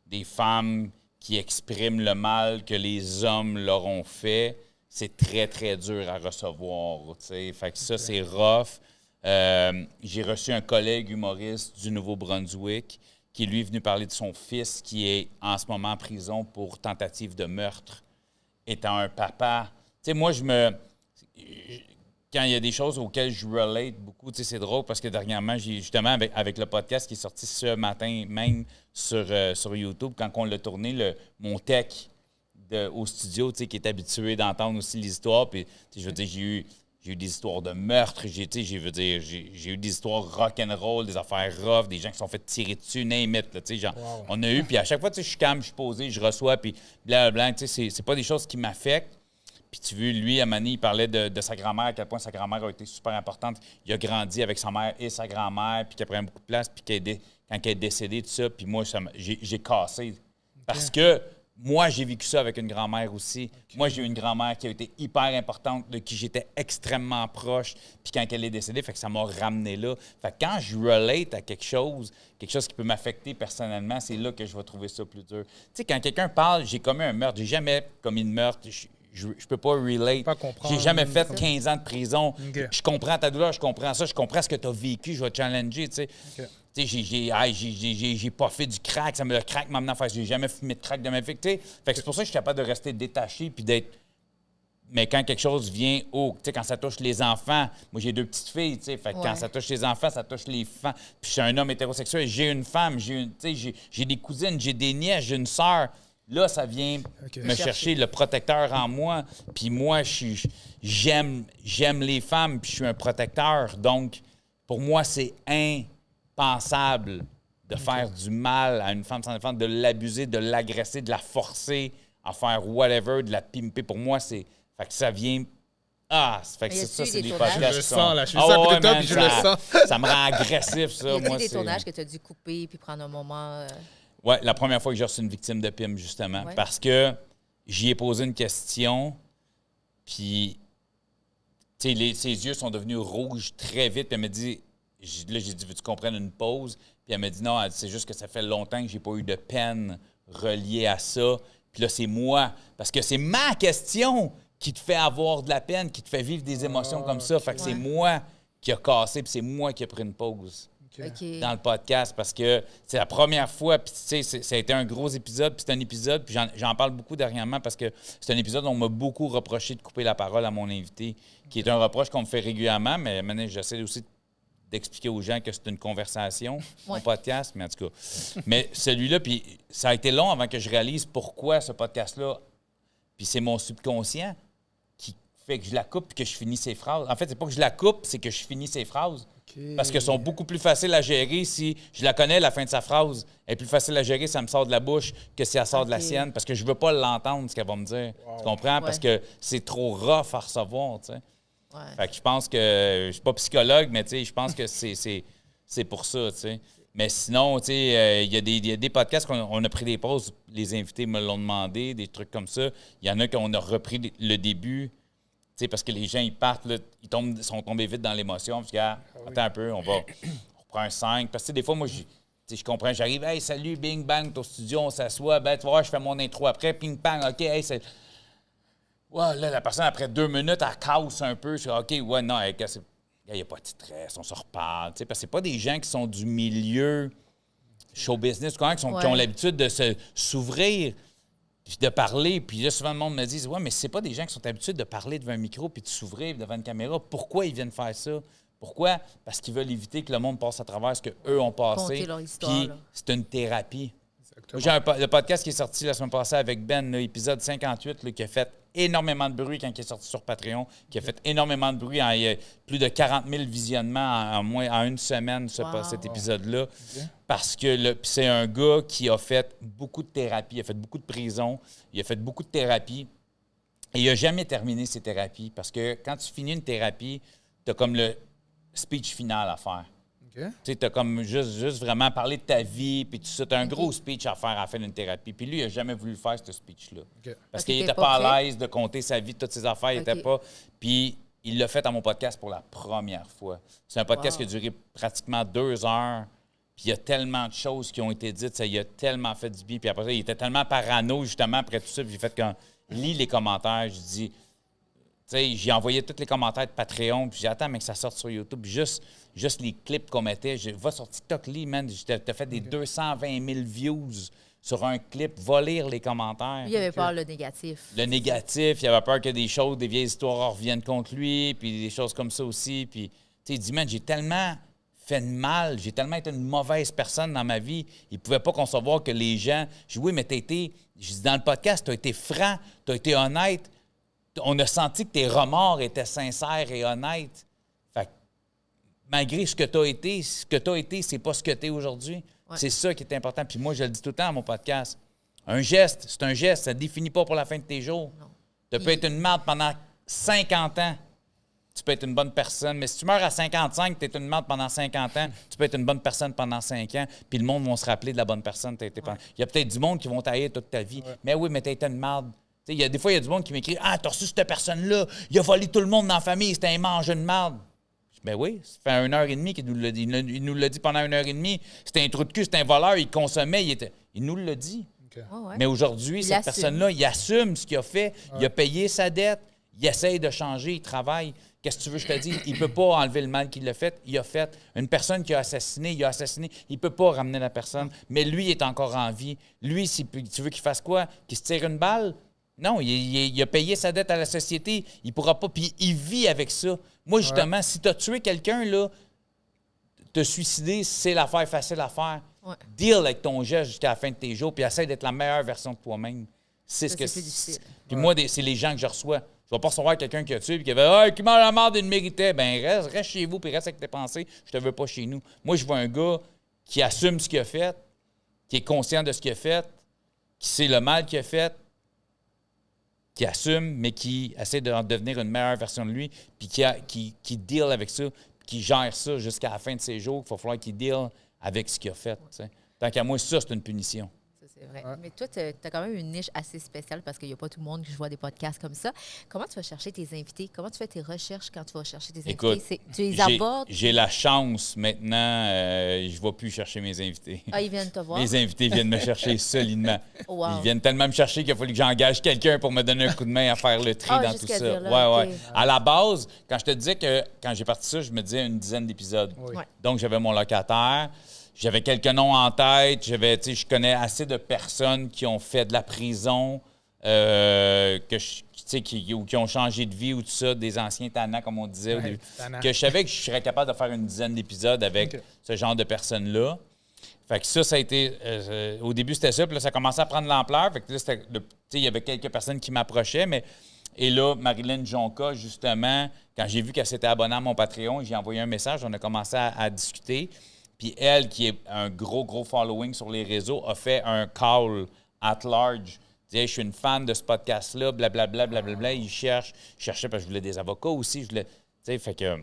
des femmes qui expriment le mal que les hommes leur ont fait, c'est très, très dur à recevoir, tu sais. Fait que ça, c'est rough. J'ai reçu un collègue humoriste du Nouveau-Brunswick qui, lui, est venu parler de son fils qui est en ce moment en prison pour tentative de meurtre. Étant un papa... Tu sais, moi, quand il y a des choses auxquelles je relate beaucoup, tu sais, c'est drôle parce que dernièrement, j'ai justement, avec le podcast qui est sorti ce matin même sur YouTube, quand on l'a tourné, mon tech au studio, tu sais, qui est habitué d'entendre aussi l'histoire, puis je veux dire, j'ai eu des histoires de meurtre, j'ai eu des histoires rock'n'roll, des affaires rough, des gens qui se sont fait tirer dessus, name it, là, tu sais, genre, on a eu, puis à chaque fois, tu sais, je suis calme, je suis posé, je reçois, puis blablabla, tu sais, c'est pas des choses qui m'affectent. Puis tu vois, lui, à Manny, il parlait de sa grand-mère, à quel point sa grand-mère a été super importante. Il a grandi avec sa mère et sa grand-mère, puis qu'il a pris beaucoup de place, puis quand elle est décédée, tout ça, puis moi, j'ai cassé. Okay. Parce que moi, j'ai vécu ça avec une grand-mère aussi. Okay. Moi, j'ai eu une grand-mère qui a été hyper importante, de qui j'étais extrêmement proche, puis quand elle est décédée, fait que ça m'a ramené là. Fait que quand je relate à quelque chose qui peut m'affecter personnellement, c'est là que je vais trouver ça plus dur. Tu sais, quand quelqu'un parle, j'ai commis un meurtre, j'ai jamais commis de meurtre, je peux pas relate. J'ai jamais fait 15 ans de prison. Okay. Je comprends ta douleur, je comprends ça, je comprends ce que tu as vécu, je vais te challenger, tu sais. Okay. Tu sais, j'ai pas fait du crack, le crack m'a amené à faire, j'ai jamais fumé de crack de ma vie, tu sais. Fait que c'est pour ça que je suis capable de rester détaché puis d'être... Mais quand quelque chose vient tu sais, quand ça touche les enfants, moi j'ai 2 petites filles, tu sais, fait que quand ça touche les enfants, ça touche les femmes. Puis je suis un homme hétérosexuel, j'ai une femme, tu sais, j'ai des cousines, j'ai des nièces, j'ai une sœur. Là, ça vient me chercher le protecteur en moi. Puis moi, j'aime les femmes, puis je suis un protecteur. Donc, pour moi, c'est impensable de faire du mal à une femme sans enfant, de l'abuser, de l'agresser, de la forcer à faire whatever, de la pimper. Pour moi, c'est... Fait que ça vient... fait que ça, c'est des podcasts. Je le sens, là. Je suis ça à côté de toi, puis je le sens. Ça me rend agressif, ça. Y a-t-il des tournages que tu as dû couper puis prendre un moment... Oui, la première fois que j'ai reçu une victime de PIM, justement, parce que j'y ai posé une question, puis ses yeux sont devenus rouges très vite, puis elle m'a dit, là, j'ai dit, veux-tu qu'on prenne une pause? Puis elle m'a dit, non, c'est juste que ça fait longtemps que j'ai pas eu de peine reliée à ça. Puis là, c'est moi, parce que c'est ma question qui te fait avoir de la peine, qui te fait vivre des émotions comme ça. Fait que c'est moi qui a cassé, puis c'est moi qui a pris une pause. Dans le podcast parce que c'est la première fois, puis tu sais, ça a été un gros épisode, puis c'est un épisode, puis j'en parle beaucoup dernièrement parce que c'est un épisode où on m'a beaucoup reproché de couper la parole à mon invité, qui est un reproche qu'on me fait régulièrement, mais maintenant, j'essaie aussi d'expliquer aux gens que c'est une conversation, mon podcast, mais en tout cas. Mais celui-là, puis ça a été long avant que je réalise pourquoi ce podcast-là, puis c'est mon subconscient qui fait que je la coupe puis que je finis ses phrases. En fait, c'est pas que je la coupe, c'est que je finis ses phrases. Parce qu'elles sont beaucoup plus faciles à gérer si je la connais, la fin de sa phrase. Elle est plus facile à gérer si elle me sort de la bouche que si elle sort de la sienne. Parce que je veux pas l'entendre, ce qu'elle va me dire. Wow. Tu comprends? Parce que c'est trop rough à recevoir, tu sais. Fait que je pense que... Je suis pas psychologue, mais tu sais, je pense que c'est pour ça, tu sais. Mais sinon, tu sais, il y a des podcasts qu'on a pris des pauses. Les invités me l'ont demandé, des trucs comme ça. Il y en a qu'on a repris le début... T'sais, parce que les gens, ils partent, là, sont tombés vite dans l'émotion. Puis, attends un peu, on reprend un 5. Parce que des fois, moi, je comprends, j'arrive, hey, salut, bing, bang, au studio, on s'assoit, ben, tu vois, je fais mon intro après, ping, pang, OK, hey, c'est. Ouais, là, la personne, après 2 minutes, elle casse un peu. Je dis, OK, ouais, non, il n'y a pas de stress, on se reparle. Parce que c'est pas des gens qui sont du milieu show business, qui ont l'habitude de s'ouvrir. Puis de parler, puis là, souvent, le monde me dit « Ouais, mais c'est pas des gens qui sont habitués de parler devant un micro puis de s'ouvrir devant une caméra. Pourquoi ils viennent faire ça? Pourquoi? Parce qu'ils veulent éviter que le monde passe à travers ce qu'eux ont passé. Puis c'est une thérapie. J'ai le podcast qui est sorti la semaine passée avec Ben, l'épisode 58, là, qui a fait énormément de bruit quand il est sorti sur Patreon, qui a fait énormément de bruit. Il y a plus de 40 000 visionnements en une semaine, cet épisode-là. Okay. Parce que c'est un gars qui a fait beaucoup de thérapie, il a fait beaucoup de prison, il a fait beaucoup de thérapie. Et il n'a jamais terminé ses thérapies parce que quand tu finis une thérapie, tu as comme le speech final à faire. OK. Tu as comme juste vraiment parlé de ta vie, puis tout ça. Tu as un gros speech à faire à la fin d'une thérapie. Puis lui, il n'a jamais voulu faire ce speech-là. OK. Parce qu'il qu'il était n'était pas pas à prêt? l'aise de compter sa vie, toutes ses affaires. Il n'était pas. Puis il l'a fait à mon podcast pour la première fois. C'est un podcast qui a duré pratiquement 2 heures. Puis il y a tellement de choses qui ont été dites, ça il a tellement fait du bien. Puis après ça, il était tellement parano, justement, après tout ça. Puis j'ai fait quand lis les commentaires, je dis, tu sais, j'ai envoyé tous les commentaires de Patreon, puis j'ai attends, mais que ça sorte sur YouTube. Puis juste les clips qu'on mettait, va sur TikTok, lis, man. T'as fait des 220 000 views sur un clip, va lire les commentaires. Lui, il avait peur le négatif. Le négatif, il avait peur que des choses, des vieilles histoires reviennent contre lui, puis des choses comme ça aussi. Puis, tu sais, il dit, man, j'ai tellement fait de mal, j'ai tellement été une mauvaise personne dans ma vie. Il ne pouvait pas concevoir que les gens. Je dis, oui, mais je dis, dans le podcast, tu as été franc, tu as été honnête. On a senti que tes remords étaient sincères et honnêtes. Fait que, malgré ce que tu as été, c'est pas ce que tu es aujourd'hui. Ouais. C'est ça qui est important. Puis moi, je le dis tout le temps à mon podcast. Un geste, c'est un geste. Ça ne définit pas pour la fin de tes jours. Tu peux être une marde pendant 50 ans. Tu peux être une bonne personne. Mais si tu meurs à 55, tu es une marde pendant 50 ans, tu peux être une bonne personne pendant 5 ans, puis le monde va se rappeler de la bonne personne que tu as été pendant. Il y a peut-être du monde qui vont t'haïr toute ta vie. Ouais. Mais oui, mais tu as été une marde. Des fois, il y a du monde qui m'écrit « Ah, t'as reçu cette personne-là, il a volé tout le monde dans la famille, c'était un mange une marde. » Ben oui, ça fait 1h30 qu'il nous l'a dit. Il nous l'a dit pendant 1h30. C'était un trou de cul, c'était un voleur, il consommait, il nous l'a dit. Okay. Oh, ouais. Mais aujourd'hui, cette personne-là, il assume ce qu'il a fait, il a payé sa dette, il essaye de changer, il travaille. Qu'est-ce que tu veux que je te dise? Il ne peut pas enlever le mal qu'il a fait. Il a fait. Une personne qui a assassiné, il a assassiné. Il ne peut pas ramener la personne. Mais lui, il est encore en vie. Lui, si tu veux qu'il fasse quoi? Qu'il se tire une balle? Non, il a payé sa dette à la société. Il ne pourra pas. Puis il vit avec ça. Moi, justement, si tu as tué quelqu'un, là, te suicider, c'est l'affaire facile à faire. Ouais. Deal avec ton geste jusqu'à la fin de tes jours, puis essaie d'être la meilleure version de toi-même. C'est ce que c'est. Puis moi, c'est les gens que je reçois. Je ne vais pas recevoir quelqu'un qui a tué et qui avait qui mange la merde, il méritait. Ben reste chez vous puis reste avec tes pensées. Je te veux pas chez nous. Moi, je veux un gars qui assume ce qu'il a fait, qui est conscient de ce qu'il a fait, qui sait le mal qu'il a fait, qui assume, mais qui essaie de devenir une meilleure version de lui, puis qui deal avec ça, qui gère ça jusqu'à la fin de ses jours. Il va falloir qu'il deal avec ce qu'il a fait. T'sais. Tant qu'à moi, ça, c'est une punition. C'est vrai. Ouais. Mais toi, tu as quand même une niche assez spéciale parce qu'il n'y a pas tout le monde qui voit des podcasts comme ça. Comment tu vas chercher tes invités? Comment tu fais tes recherches quand tu vas chercher tes invités? Écoute, tu les abordes? J'ai la chance maintenant, je ne vais plus chercher mes invités. Ah, ils viennent te voir? Mes invités viennent me chercher solidement. Wow. Ils viennent tellement me chercher qu'il a fallu que j'engage quelqu'un pour me donner un coup de main à faire le tri dans tout ça. Là, ouais. À la base, quand je te disais que quand j'ai parti ça, je me disais une dizaine d'épisodes. Oui. Donc, j'avais mon locataire. J'avais quelques noms en tête. Je connais assez de personnes qui ont fait de la prison, qui ont changé de vie ou tout ça, des anciens tannants, comme on disait. Que je savais que je serais capable de faire une dizaine d'épisodes avec ce genre de personnes-là. Fait que ça a été... au début, c'était ça. Puis là, ça commençait à prendre l'ampleur. Fait que là, il y avait quelques personnes qui m'approchaient, mais... Et là, Marilyn Jonca, justement, quand j'ai vu qu'elle s'était abonnée à mon Patreon, j'ai envoyé un message, on a commencé à discuter. Puis elle, qui est un gros following sur les réseaux, a fait un call at large. Je suis une fan de ce podcast-là, blablabla. Il cherchait parce que je voulais des avocats aussi. Fait que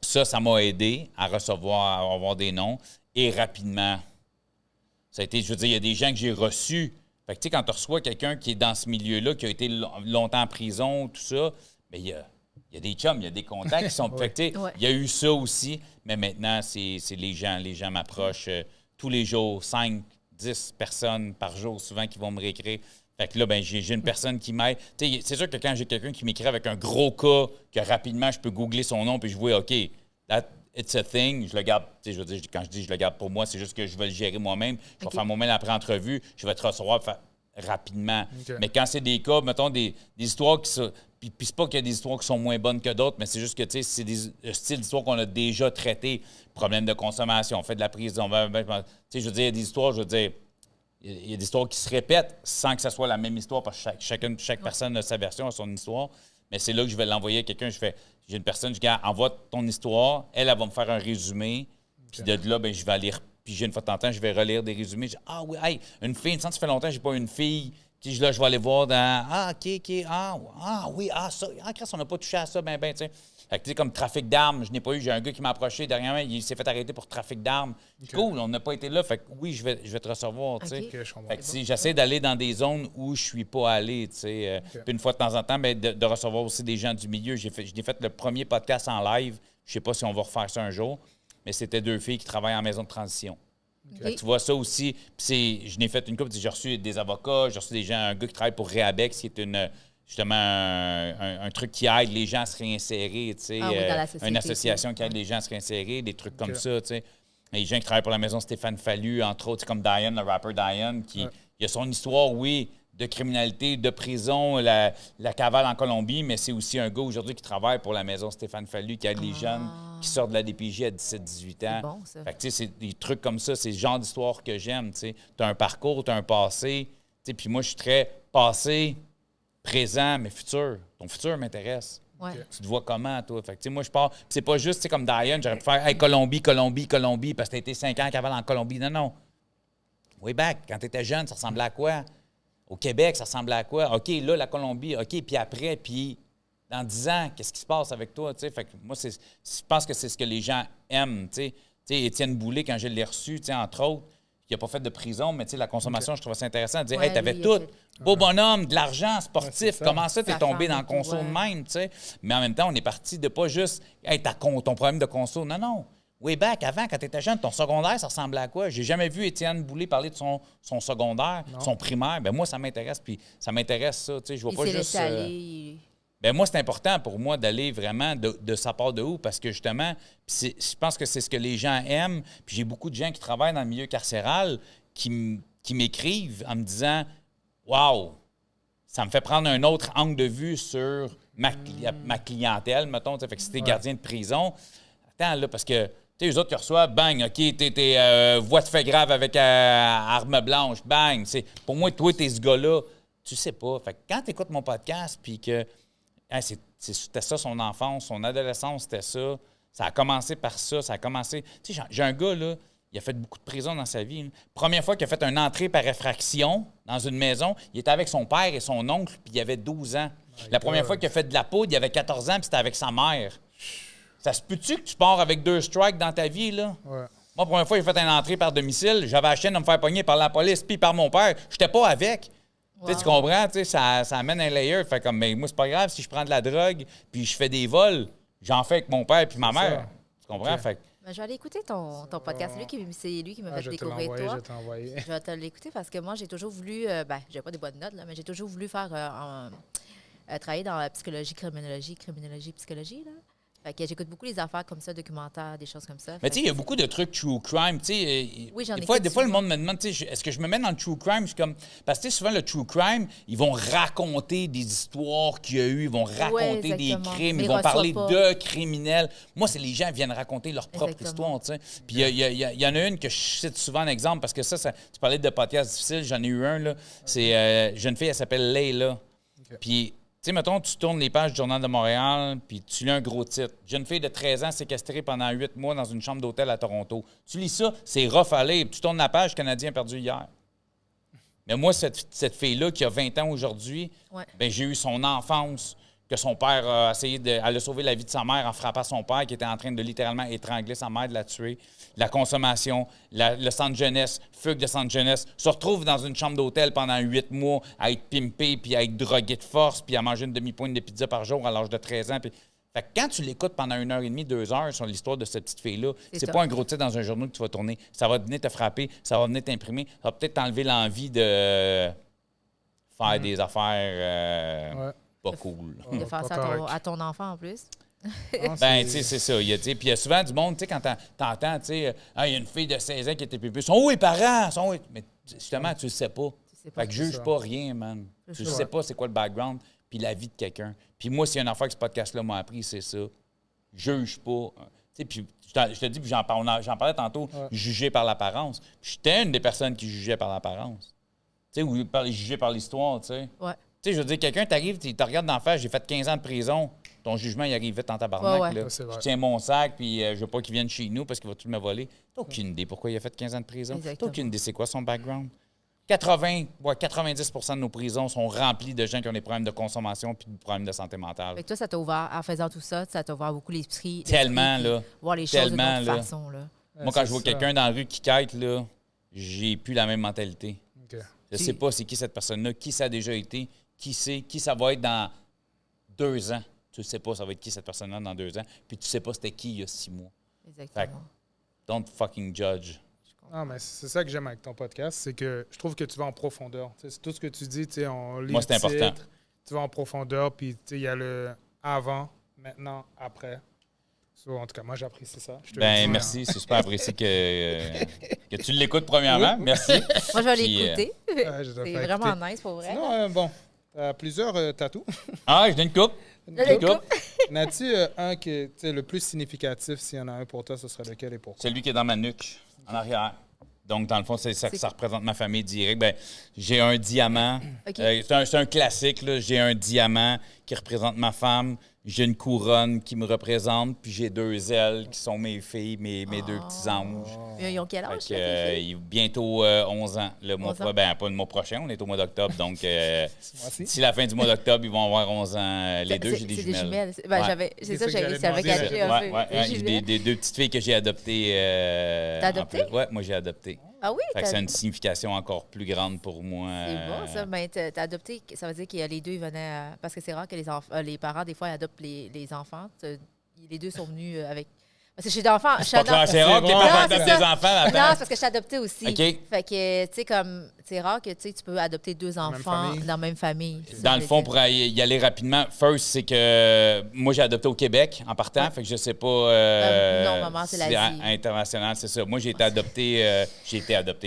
ça m'a aidé à recevoir, à avoir des noms. Et rapidement, ça a été, je veux dire, il y a des gens que j'ai reçus. Fait que quand tu reçois quelqu'un qui est dans ce milieu-là, qui a été longtemps en prison, tout ça, bien, il y a des chums, il y a des contacts qui sont... Fait que, il y a eu ça aussi, mais maintenant, c'est les gens. Les gens m'approchent tous les jours, 5, 10 personnes par jour, souvent, qui vont me réécrire. Fait que là, ben, j'ai une personne qui m'aide. C'est sûr que quand j'ai quelqu'un qui m'écrit avec un gros cas, que rapidement, je peux googler son nom puis je vois, OK, it's a thing, je le garde, je veux dire, quand je dis je le garde pour moi, c'est juste que je vais le gérer moi-même. Je vais faire moi-même après-entrevue, je vais te recevoir rapidement. Okay. Mais quand c'est des cas, mettons, des histoires qui sont... Puis c'est pas qu'il y a des histoires qui sont moins bonnes que d'autres, mais c'est juste que, tu sais, c'est des styles d'histoires qu'on a déjà traités. Problème de consommation, on fait de la prison. Tu sais, je veux dire, il y a des histoires, il y a des histoires qui se répètent sans que ce soit la même histoire, parce que chaque personne a sa version, a son histoire. Mais c'est là que je vais l'envoyer à quelqu'un. J'ai une personne, je dis, envoie ton histoire. Elle va me faire un résumé. Puis de là, ben, je vais aller piger une fois de temps en temps, je vais relire des résumés. Je dis, ah oui, hey, une fille, ça fait longtemps que je n'ai pas une fille Puis là, je vais aller voir dans, oui, ça, Chris, on n'a pas touché à ça, tu sais. Fait que, tu sais, comme trafic d'armes, je n'ai pas eu. J'ai un gars qui m'a approché dernièrement, il s'est fait arrêter pour trafic d'armes. Cool, on n'a pas été là. Fait que oui, je vais te recevoir, tu sais. Ok, je comprends. Fait que j'essaie d'aller dans des zones où je suis pas allé, tu sais. Puis une fois de temps en temps, de recevoir aussi des gens du milieu. J'ai fait le premier podcast en live. Je sais pas si on va refaire ça un jour, mais c'était 2 filles qui travaillent en maison de transition. Fait que tu vois ça aussi. Puis je n'ai fait une couple. J'ai reçu des avocats, j'ai reçu des gens, un gars qui travaille pour Réabex, qui est justement un truc qui aide les gens à se réinsérer, tu sais. Une association qui aide les gens à se réinsérer, des trucs comme ça, tu sais. Les gens qui travaillent pour la maison Stéphane Fallu, entre autres, comme Diane, le rappeur Diane, qui il a son histoire, oui, de criminalité, de prison, la cavale en Colombie, mais c'est aussi un gars aujourd'hui qui travaille pour la maison Stéphane Fallu, qui aide les jeunes qui sortent de la DPJ à 17-18 ans. C'est bon, ça. Fait que, tu sais, c'est des trucs comme ça, c'est le genre d'histoire que j'aime, tu sais. Tu as un parcours, tu as un passé, tu sais, puis moi, je suis très passé, présent, mais futur. Ton futur m'intéresse. Ouais. Tu te vois comment, toi? Fait que, tu sais, moi, je pars. C'est pas juste, tu sais, comme Diane, j'aurais pu faire hey, Colombie, parce que t'as été 5 ans cavale en Colombie. Non. Way back, quand t'étais jeune, ça ressemblait à quoi? Au Québec, ça ressemblait à quoi? OK, là, la Colombie, OK, puis après, puis dans 10 ans, qu'est-ce qui se passe avec toi? Tu sais, fait que moi, je pense que c'est ce que les gens aiment. Tu sais, Étienne Boulay, quand je l'ai reçu, tu sais, entre autres, qui n'a pas fait de prison, mais tu sais, la consommation, je trouvais ça intéressant de dire, hey, t'avais tout. Beau bonhomme, de l'argent, sportif. Comment ça, t'es tombé dans le conso de même, tu sais? Mais en même temps, on est parti de pas juste, hey, ton problème de conso. Non. Way back, avant, quand t'étais jeune, ton secondaire, ça ressemblait à quoi? J'ai jamais vu Étienne Boulay parler de son secondaire, son primaire. Ben moi, ça m'intéresse, puis ça m'intéresse ça, tu sais. Je vois pas juste. Ben moi, c'est important pour moi d'aller vraiment de sa part de où, parce que justement, je pense que c'est ce que les gens aiment. Puis j'ai beaucoup de gens qui travaillent dans le milieu carcéral qui m'écrivent en me disant « Wow, ça me fait prendre un autre angle de vue sur ma clientèle, mettons. » Fait que si t'es gardien de prison, attends là, parce que tu sais, eux autres qui reçoivent, bang, OK, t'es voix de fait grave avec arme blanche, bang. Pour moi, toi, t'es ce gars-là, tu sais pas. Fait que quand t'écoutes mon podcast, puis que c'était ça son enfance, son adolescence, c'était ça. Ça a commencé par ça, Tu sais, j'ai un gars, là, il a fait beaucoup de prison dans sa vie. Là. Première fois qu'il a fait une entrée par effraction dans une maison, il était avec son père et son oncle, puis il avait 12 ans. La première fois qu'il a fait de la poudre, il avait 14 ans, puis c'était avec sa mère. Ça se peut-tu que tu pars avec 2 strikes dans ta vie, là? Ouais. Moi, la première fois, j'ai fait une entrée par domicile. J'avais la chienne de me faire pogner par la police puis par mon père. J'étais pas avec. Wow. Tu comprends? Ça amène un layer. Fait comme, mais moi, c'est pas grave si je prends de la drogue puis je fais des vols. J'en fais avec mon père puis ma mère. Tu comprends? Okay. Fait je vais aller écouter ton podcast. C'est lui qui m'a fait découvrir toi. Je vais t'envoyer. Je vais te l'écouter parce que moi, j'ai toujours voulu... j'ai pas des bonnes notes, là, mais j'ai toujours voulu faire travailler dans la psychologie, psychologie, là. Fait que j'écoute beaucoup les affaires comme ça, documentaires, des choses comme ça. Mais tu sais, il y a beaucoup de trucs true crime. Oui, j'en ai des fois, le monde me demande, est-ce que je me mets dans le true crime? Je suis comme, parce que souvent, le true crime, ils vont raconter des histoires qu'il y a eu, ils vont raconter des crimes, ils vont parler de criminels. Moi, c'est les gens qui viennent raconter leur propre histoire. T'sais. Puis il y en a une que je cite souvent en exemple, parce que ça tu parlais de podcasts difficiles, j'en ai eu un, là. C'est jeune fille, elle s'appelle Layla. Puis... Tu sais, mettons, tu tournes les pages du Journal de Montréal, puis tu lis un gros titre. Jeune fille de 13 ans séquestrée pendant 8 mois dans une chambre d'hôtel à Toronto. Tu lis ça, c'est rough à lire. Tu tournes la page, Canadien perdu hier. Mais moi, cette fille-là, qui a 20 ans aujourd'hui, ben, j'ai eu son enfance, que son père a essayé elle a sauvé la vie de sa mère en frappant son père, qui était en train de littéralement étrangler sa mère, de la tuer. La consommation, le centre jeunesse, fugue de centre jeunesse, se retrouve dans une chambre d'hôtel pendant 8 mois à être pimpé, puis à être drogué de force, puis à manger une demi-pointe de pizza par jour à l'âge de 13 ans. Puis... Fait que quand tu l'écoutes pendant 1h30, 2 heures sur l'histoire de cette petite fille-là, c'est pas un gros titre dans un journal que tu vas tourner. Ça va venir te frapper, ça va venir t'imprimer, ça va peut-être t'enlever l'envie de faire des affaires pas cool. De faire ça à ton enfant en plus. Ben, tu sais, c'est ça. Puis il y a souvent du monde, tu sais, quand t'entends, tu sais, il y a une fille de 16 ans qui était pupille. Sont où les parents? Mais justement, tu le sais pas. Fait que juge pas rien, man. Tu sais pas c'est quoi le background puis la vie de quelqu'un. Puis moi, s'il y a une affaire que ce podcast-là m'a appris, c'est ça. Juge pas. Tu sais, puis je te dis, puis j'en parlais tantôt, juger par l'apparence. Puis j'étais une des personnes qui jugeait par l'apparence. Tu sais, ou juger par l'histoire, tu sais. Ouais. Tu sais, je veux dire, quelqu'un t'arrive, il te regarde d'en face, j'ai fait 15 ans de prison. Ton jugement, il arrive vite en tabarnak. Là. Je tiens mon sac, puis je veux pas qu'il vienne chez nous parce qu'il va tout me voler. T'as aucune idée pourquoi il a fait 15 ans de prison. T'as aucune idée c'est quoi son background. 90% de nos prisons sont remplies de gens qui ont des problèmes de consommation puis des problèmes de santé mentale. Fait que toi, ça t'a ouvert, en faisant tout ça, ça t'a ouvert beaucoup l'esprit. Tellement, l'esprit, là. puis voir les choses Tellement, d'une là. autre façon, là. Moi, quand c'est je vois ça. quelqu'un dans la rue qui quête, là, j'ai plus la même mentalité. OK. Je sais pas c'est qui cette personne-là, qui ça a déjà été, qui ça va être dans 2 ans. Tu sais pas ça va être qui cette personne-là dans 2 ans, puis tu sais pas c'était qui il y a 6 mois. Exactement. Don't fucking judge. Ah, mais c'est ça que j'aime avec ton podcast, c'est que je trouve que tu vas en profondeur. Tu sais, c'est tout ce que tu dis, tu sais, on lit Moi, le c'est important. titre, tu vas en profondeur, puis tu sais, il y a le avant, maintenant, après. So, en tout cas, moi, j'apprécie ça. Je te le dis, Ben hein. merci, c'est super apprécié que tu l'écoutes premièrement. Merci. Moi, je vais Puis, l'écouter. Ouais, je dois C'est faire vraiment écouter. nice, pour vrai. Sinon, bon, t'as plusieurs tatous. Ah, je donne une coupe. Une coupe. N'as-tu un qui est tu sais, le plus significatif, s'il y en a un pour toi, ce serait lequel et pourquoi? Celui qui est dans ma nuque, en arrière. Donc, dans le fond, ça C'est- représente ma famille directe. Ben, j'ai un diamant. OK. C'est un classique, là. J'ai un diamant qui représente ma femme. J'ai une couronne qui me représente. Puis j'ai 2 ailes qui sont mes filles, mes 2 petits anges. Ils ont quel âge, Fait que, là, tes filles? bientôt 11 ans. Le mois 11 ans. ben, pas le mois prochain, on est au mois d'octobre. Donc, mois-ci? d'ici la fin du mois d'octobre, ils vont avoir 11 ans. Les deux, j'ai des C'est jumelles. Ben, Ouais. c'est C'est ça, ça que j'allais j'avais demander. catché Ouais, un peu. ouais, Des ouais, j'ai jumelles. des 2 petites filles que j'ai adoptées. T'as en adopté? plus. Ouais, moi, j'ai adopté. Ah oui? Fait que ça a une signification encore plus grande pour moi. C'est bon, ça. Mais t'as adopté, ça veut dire que les deux, ils venaient... parce que c'est rare que les parents, des fois, adoptent les enfants. Les deux sont venus avec... Parce que je suis d'enfant... C'est pas clair, c'est rare que tes Non, parents c'est adoptent ça. des enfants. Non, c'est Attends. parce que je suis adoptée aussi. OK. Fait que, tu sais, comme... C'est rare que tu peux adopter 2 la même enfants famille. dans la même famille. C'est ça Dans que le je fond, veux pour dire. y aller rapidement, first, c'est que moi, j'ai adopté au Québec en partant. Fait que je sais pas. Non, maman, c'est l'Asie. International, c'est ça. Moi, j'ai été adopté.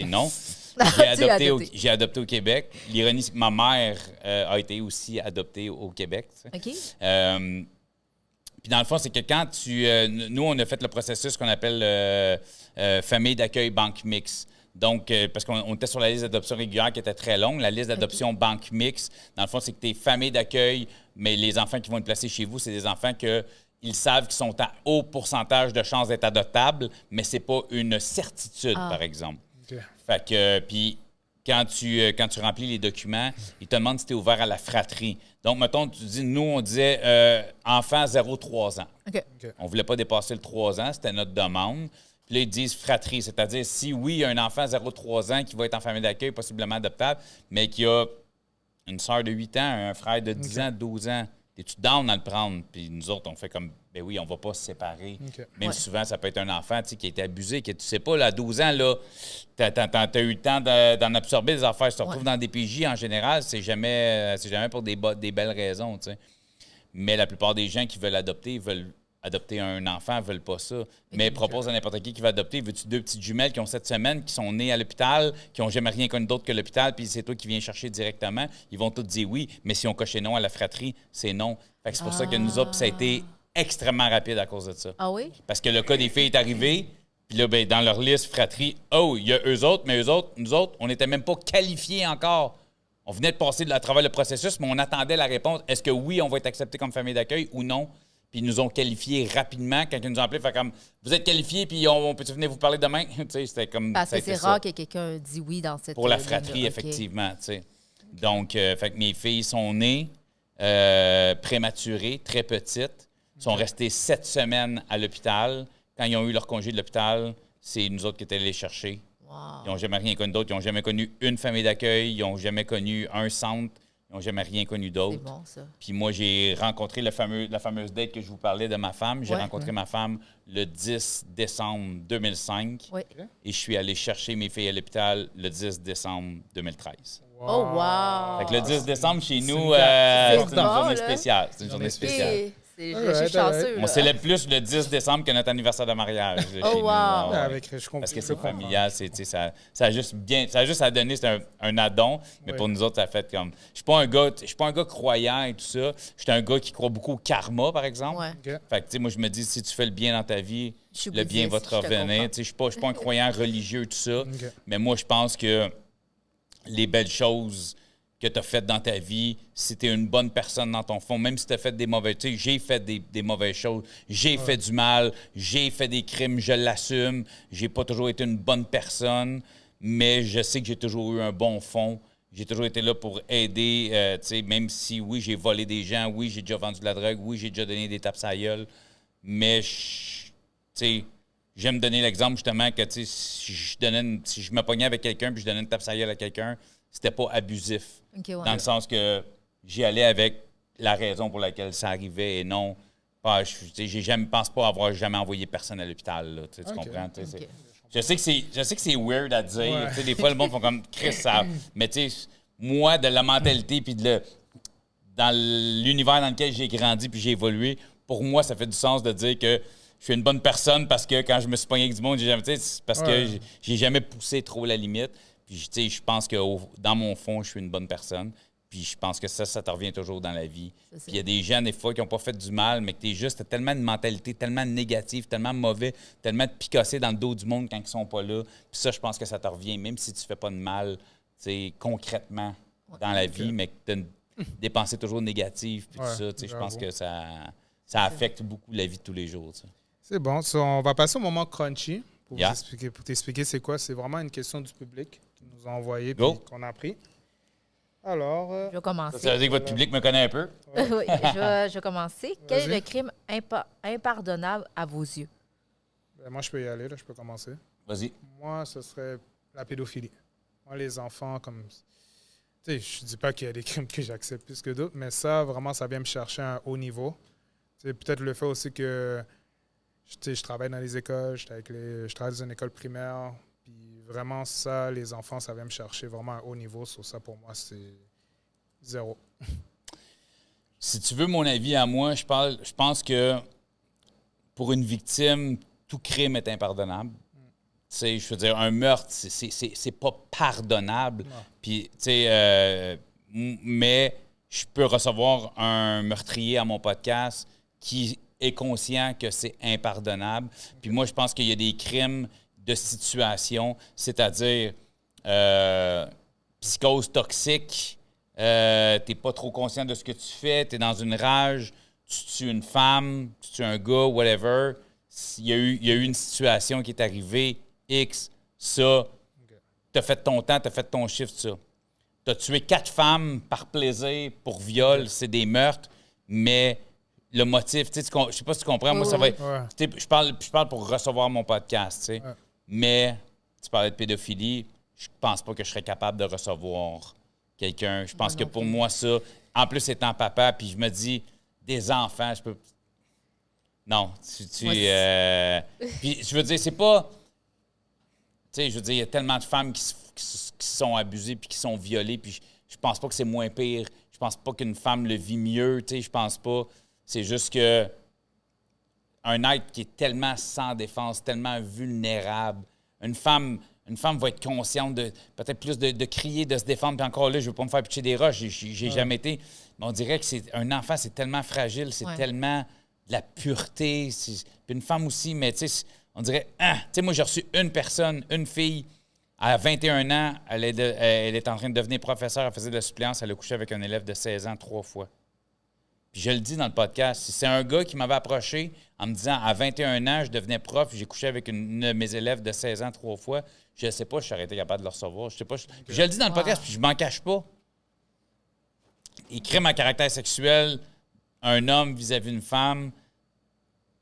Non. Tu l'as adopté. J'ai adopté au Québec. L'ironie, c'est que ma mère a été aussi adoptée au Québec. Tu sais. OK? Puis dans le fond, c'est que quand nous, on a fait le processus qu'on appelle famille d'accueil banque mixte. Donc, parce qu'on était sur la liste d'adoption régulière qui était très longue, la liste d'adoption banque mixte, dans le fond, c'est que tu es famille d'accueil, mais les enfants qui vont être placés chez vous, c'est des enfants qu'ils savent qu'ils sont à haut pourcentage de chances d'être adoptables, mais c'est pas une certitude, par exemple. OK. Fait que, puis, quand tu remplis les documents, ils te demandent si tu es ouvert à la fratrie. Donc, mettons, tu dis, nous, on disait enfant 0-3 ans. OK. On ne voulait pas dépasser le 3 ans, c'était notre demande. Puis là, ils disent fratrie, c'est-à-dire si, oui, il y a un enfant 0-3 ans qui va être en famille d'accueil, possiblement adoptable, mais qui a une sœur de 8 ans, un frère de 10 ans, 12 ans, es-tu down à le prendre? Puis nous autres, on fait comme, ben oui, on va pas se séparer. OK. Même Ouais. souvent, ça peut être un enfant qui a été abusé, que tu sais pas, là, à 12 ans, là, t'as eu le temps d'en absorber des affaires. Si tu te retrouves dans des PJ, en général, c'est jamais pour des belles raisons, tu sais. Mais la plupart des gens qui veulent adopter un enfant, veulent pas ça. Mais propose à n'importe qui veut adopter. Veux-tu 2 petites jumelles qui ont 7 semaines, qui sont nées à l'hôpital, qui n'ont jamais rien connu d'autre que l'hôpital, puis c'est toi qui viens chercher directement? Ils vont tous dire oui, mais si on cochait non à la fratrie, c'est non. Fait que c'est pour ça que nous autres, ça a été extrêmement rapide à cause de ça. Ah oui? Parce que le cas des filles est arrivé, puis là, ben, dans leur liste fratrie, il y a eux autres, mais nous autres, on n'était même pas qualifiés encore. On venait de passer à travers le processus, mais on attendait la réponse. Est-ce que oui, on va être accepté comme famille d'accueil ou non? Puis ils nous ont qualifiés rapidement. Quand ils nous ont appelés, fait comme, vous êtes qualifiés, puis on peut venir vous parler demain? Tu sais, c'était comme. Parce ça a que c'est été rare ça. que quelqu'un dise oui dans cette... Pour la ligne-là. fratrie, OK. effectivement. Tu sais. Donc, fait que mes filles sont nées prématurées, très petites, sont restées 7 semaines à l'hôpital. Quand ils ont eu leur congé de l'hôpital, c'est nous autres qui étaient allés les chercher. Wow. Ils n'ont jamais rien connu d'autre. Ils n'ont jamais connu une famille d'accueil. Ils n'ont jamais connu un centre. Ils n'ont jamais rien connu C'est d'autre. bon, ça. Puis moi, j'ai rencontré la fameuse date que je vous parlais de ma femme. J'ai Ouais. rencontré ma femme le 10 décembre 2005. Oui. Et je suis allé chercher mes filles à l'hôpital le 10 décembre 2013. Oh, wow! Fait que le 10 décembre, chez nous, une c'est date. une C'est bon, journée là. spéciale. C'est une journée spéciale. OK. Je Alright, suis chanceux, On là. célèbre plus le 10 décembre que notre anniversaire de mariage. chez Oh, nous. wow. Ouais. Avec, je comprends. Parce que c'est familial, tu sais, ça a juste à donner, c'est un addon, mais Oui. pour nous autres, ça a fait comme. Je suis pas un gars croyant et tout ça. Je suis un gars qui croit beaucoup au karma, par exemple. Ouais. OK. Fait que, tu sais, moi, je me dis, si tu fais le bien dans ta vie, Je suis le bien va bouddhiste, te je te revenir. comprends. Tu sais, je suis pas un croyant religieux, tout ça. OK. Mais moi, je pense que les belles choses que tu as faites dans ta vie, si tu es une bonne personne dans ton fond, même si tu as fait des mauvaises... Tu sais, j'ai fait des mauvaises choses, j'ai fait du mal, j'ai fait des crimes, je l'assume, j'ai pas toujours été une bonne personne, mais je sais que j'ai toujours eu un bon fond. J'ai toujours été là pour aider, tu sais, même si, oui, j'ai volé des gens, oui, j'ai déjà vendu de la drogue, oui, j'ai déjà donné des tapes à la gueule, mais, tu sais, j'aime donner l'exemple, justement, que, tu sais, si je me pognais avec quelqu'un puis je donnais une tape à la gueule à quelqu'un, c'était pas abusif. OK, ouais. Dans le sens que j'y allais avec la raison pour laquelle ça arrivait et non... Je pense pas avoir jamais envoyé personne à l'hôpital. Là, tu comprends? OK. Je sais que c'est weird à dire. Ouais. Tu sais, des fois, le monde font comme Chris, ça. Mais tu sais, moi, de la mentalité puis dans l'univers dans lequel j'ai grandi puis j'ai évolué, pour moi, ça fait du sens de dire que je suis une bonne personne parce que quand je me suis pogné avec du monde, c'est parce que j'ai jamais poussé trop la limite. Puis tu sais, je pense que dans mon fond, je suis une bonne personne. Puis je pense que ça te revient toujours dans la vie. Puis il y a des gens, des fois, qui n'ont pas fait du mal, mais que t'es juste, t'as tellement de mentalité, tellement négative, tellement mauvais, tellement de picossé dans le dos du monde quand ils sont pas là. Puis ça, je pense que ça te revient, même si tu fais pas de mal, tu sais, concrètement dans la vie, mais que tu as des pensées toujours négatives, puis tout ça, tu sais, je pense que ça affecte beaucoup la vie de tous les jours, tu sais. C'est bon. So, on va passer au moment crunchy pour Yeah. t'expliquer c'est quoi. C'est vraiment une question du public qui nous a envoyé Go. puis qu'on a pris. Alors, Je vais commencer. Ça veut dire que votre public me connaît un peu? Oui, je vais commencer. Quel est Vas-y. le crime impardonnable à vos yeux? ben, moi, je peux y aller. Là, je peux commencer. Vas-y. Moi, ce serait la pédophilie. Moi, les enfants, comme... Tu sais, je dis pas qu'il y a des crimes que j'accepte plus que d'autres, mais ça, vraiment, ça vient me chercher à un haut niveau. Tu sais, peut-être le fait aussi que tu sais, je travaille dans les écoles, je travaille dans une école primaire, puis vraiment, ça, les enfants, ça vient me chercher vraiment à un haut niveau. Sur ça, pour moi, c'est 0. Si tu veux mon avis à moi, je pense que pour une victime, tout crime est impardonnable. Tu sais, je veux dire, un meurtre, c'est pas pardonnable. Puis, tu sais, mais je peux recevoir un meurtrier à mon podcast qui est conscient que c'est impardonnable. Puis moi, je pense qu'il y a des crimes de situation, c'est-à-dire psychose toxique, t'es pas trop conscient de ce que tu fais, t'es dans une rage, tu tues une femme, tu tues un gars, whatever. Il y a eu une situation qui est arrivée, X, ça, t'as fait ton temps, t'as fait ton chiffre, ça. T'as tué 4 femmes par plaisir pour viol, c'est des meurtres, mais le motif, tu sais, je sais pas si tu comprends, moi, ça va être... Ouais. Tu sais, je parle pour recevoir mon podcast, tu sais. Ouais. Mais tu parlais de pédophilie, je pense pas que je serais capable de recevoir quelqu'un. Je pense que pour moi, ça, en plus étant papa, puis je me dis, des enfants, je peux... Non, puis je veux dire, c'est pas... Tu sais, je veux dire, il y a tellement de femmes qui sont abusées puis qui sont violées, puis je pense pas que c'est moins pire. Je pense pas qu'une femme le vit mieux, tu sais, je pense pas. C'est juste que un être qui est tellement sans défense, tellement vulnérable, une femme va être consciente de peut-être plus de crier, de se défendre. Puis encore là, je ne veux pas me faire pitcher des roches, j'ai jamais été. Mais on dirait que c'est un enfant, c'est tellement fragile, c'est tellement de la pureté. Puis une femme aussi, mais tu sais, on dirait, tu sais, moi, j'ai reçu une personne, une fille, à 21 ans, elle est en train de devenir professeure, elle faisait de la suppléance, elle a couché avec un élève de 16 ans 3 fois. Puis je le dis dans le podcast, si c'est un gars qui m'avait approché en me disant, à 21 ans, je devenais prof, j'ai couché avec une de mes élèves de 16 ans 3 fois, je ne sais pas si j'aurais été capable de le recevoir. Je sais pas. Puis je le dis dans le podcast, puis je m'en cache pas. Il crée à caractère sexuel, un homme vis-à-vis d'une femme,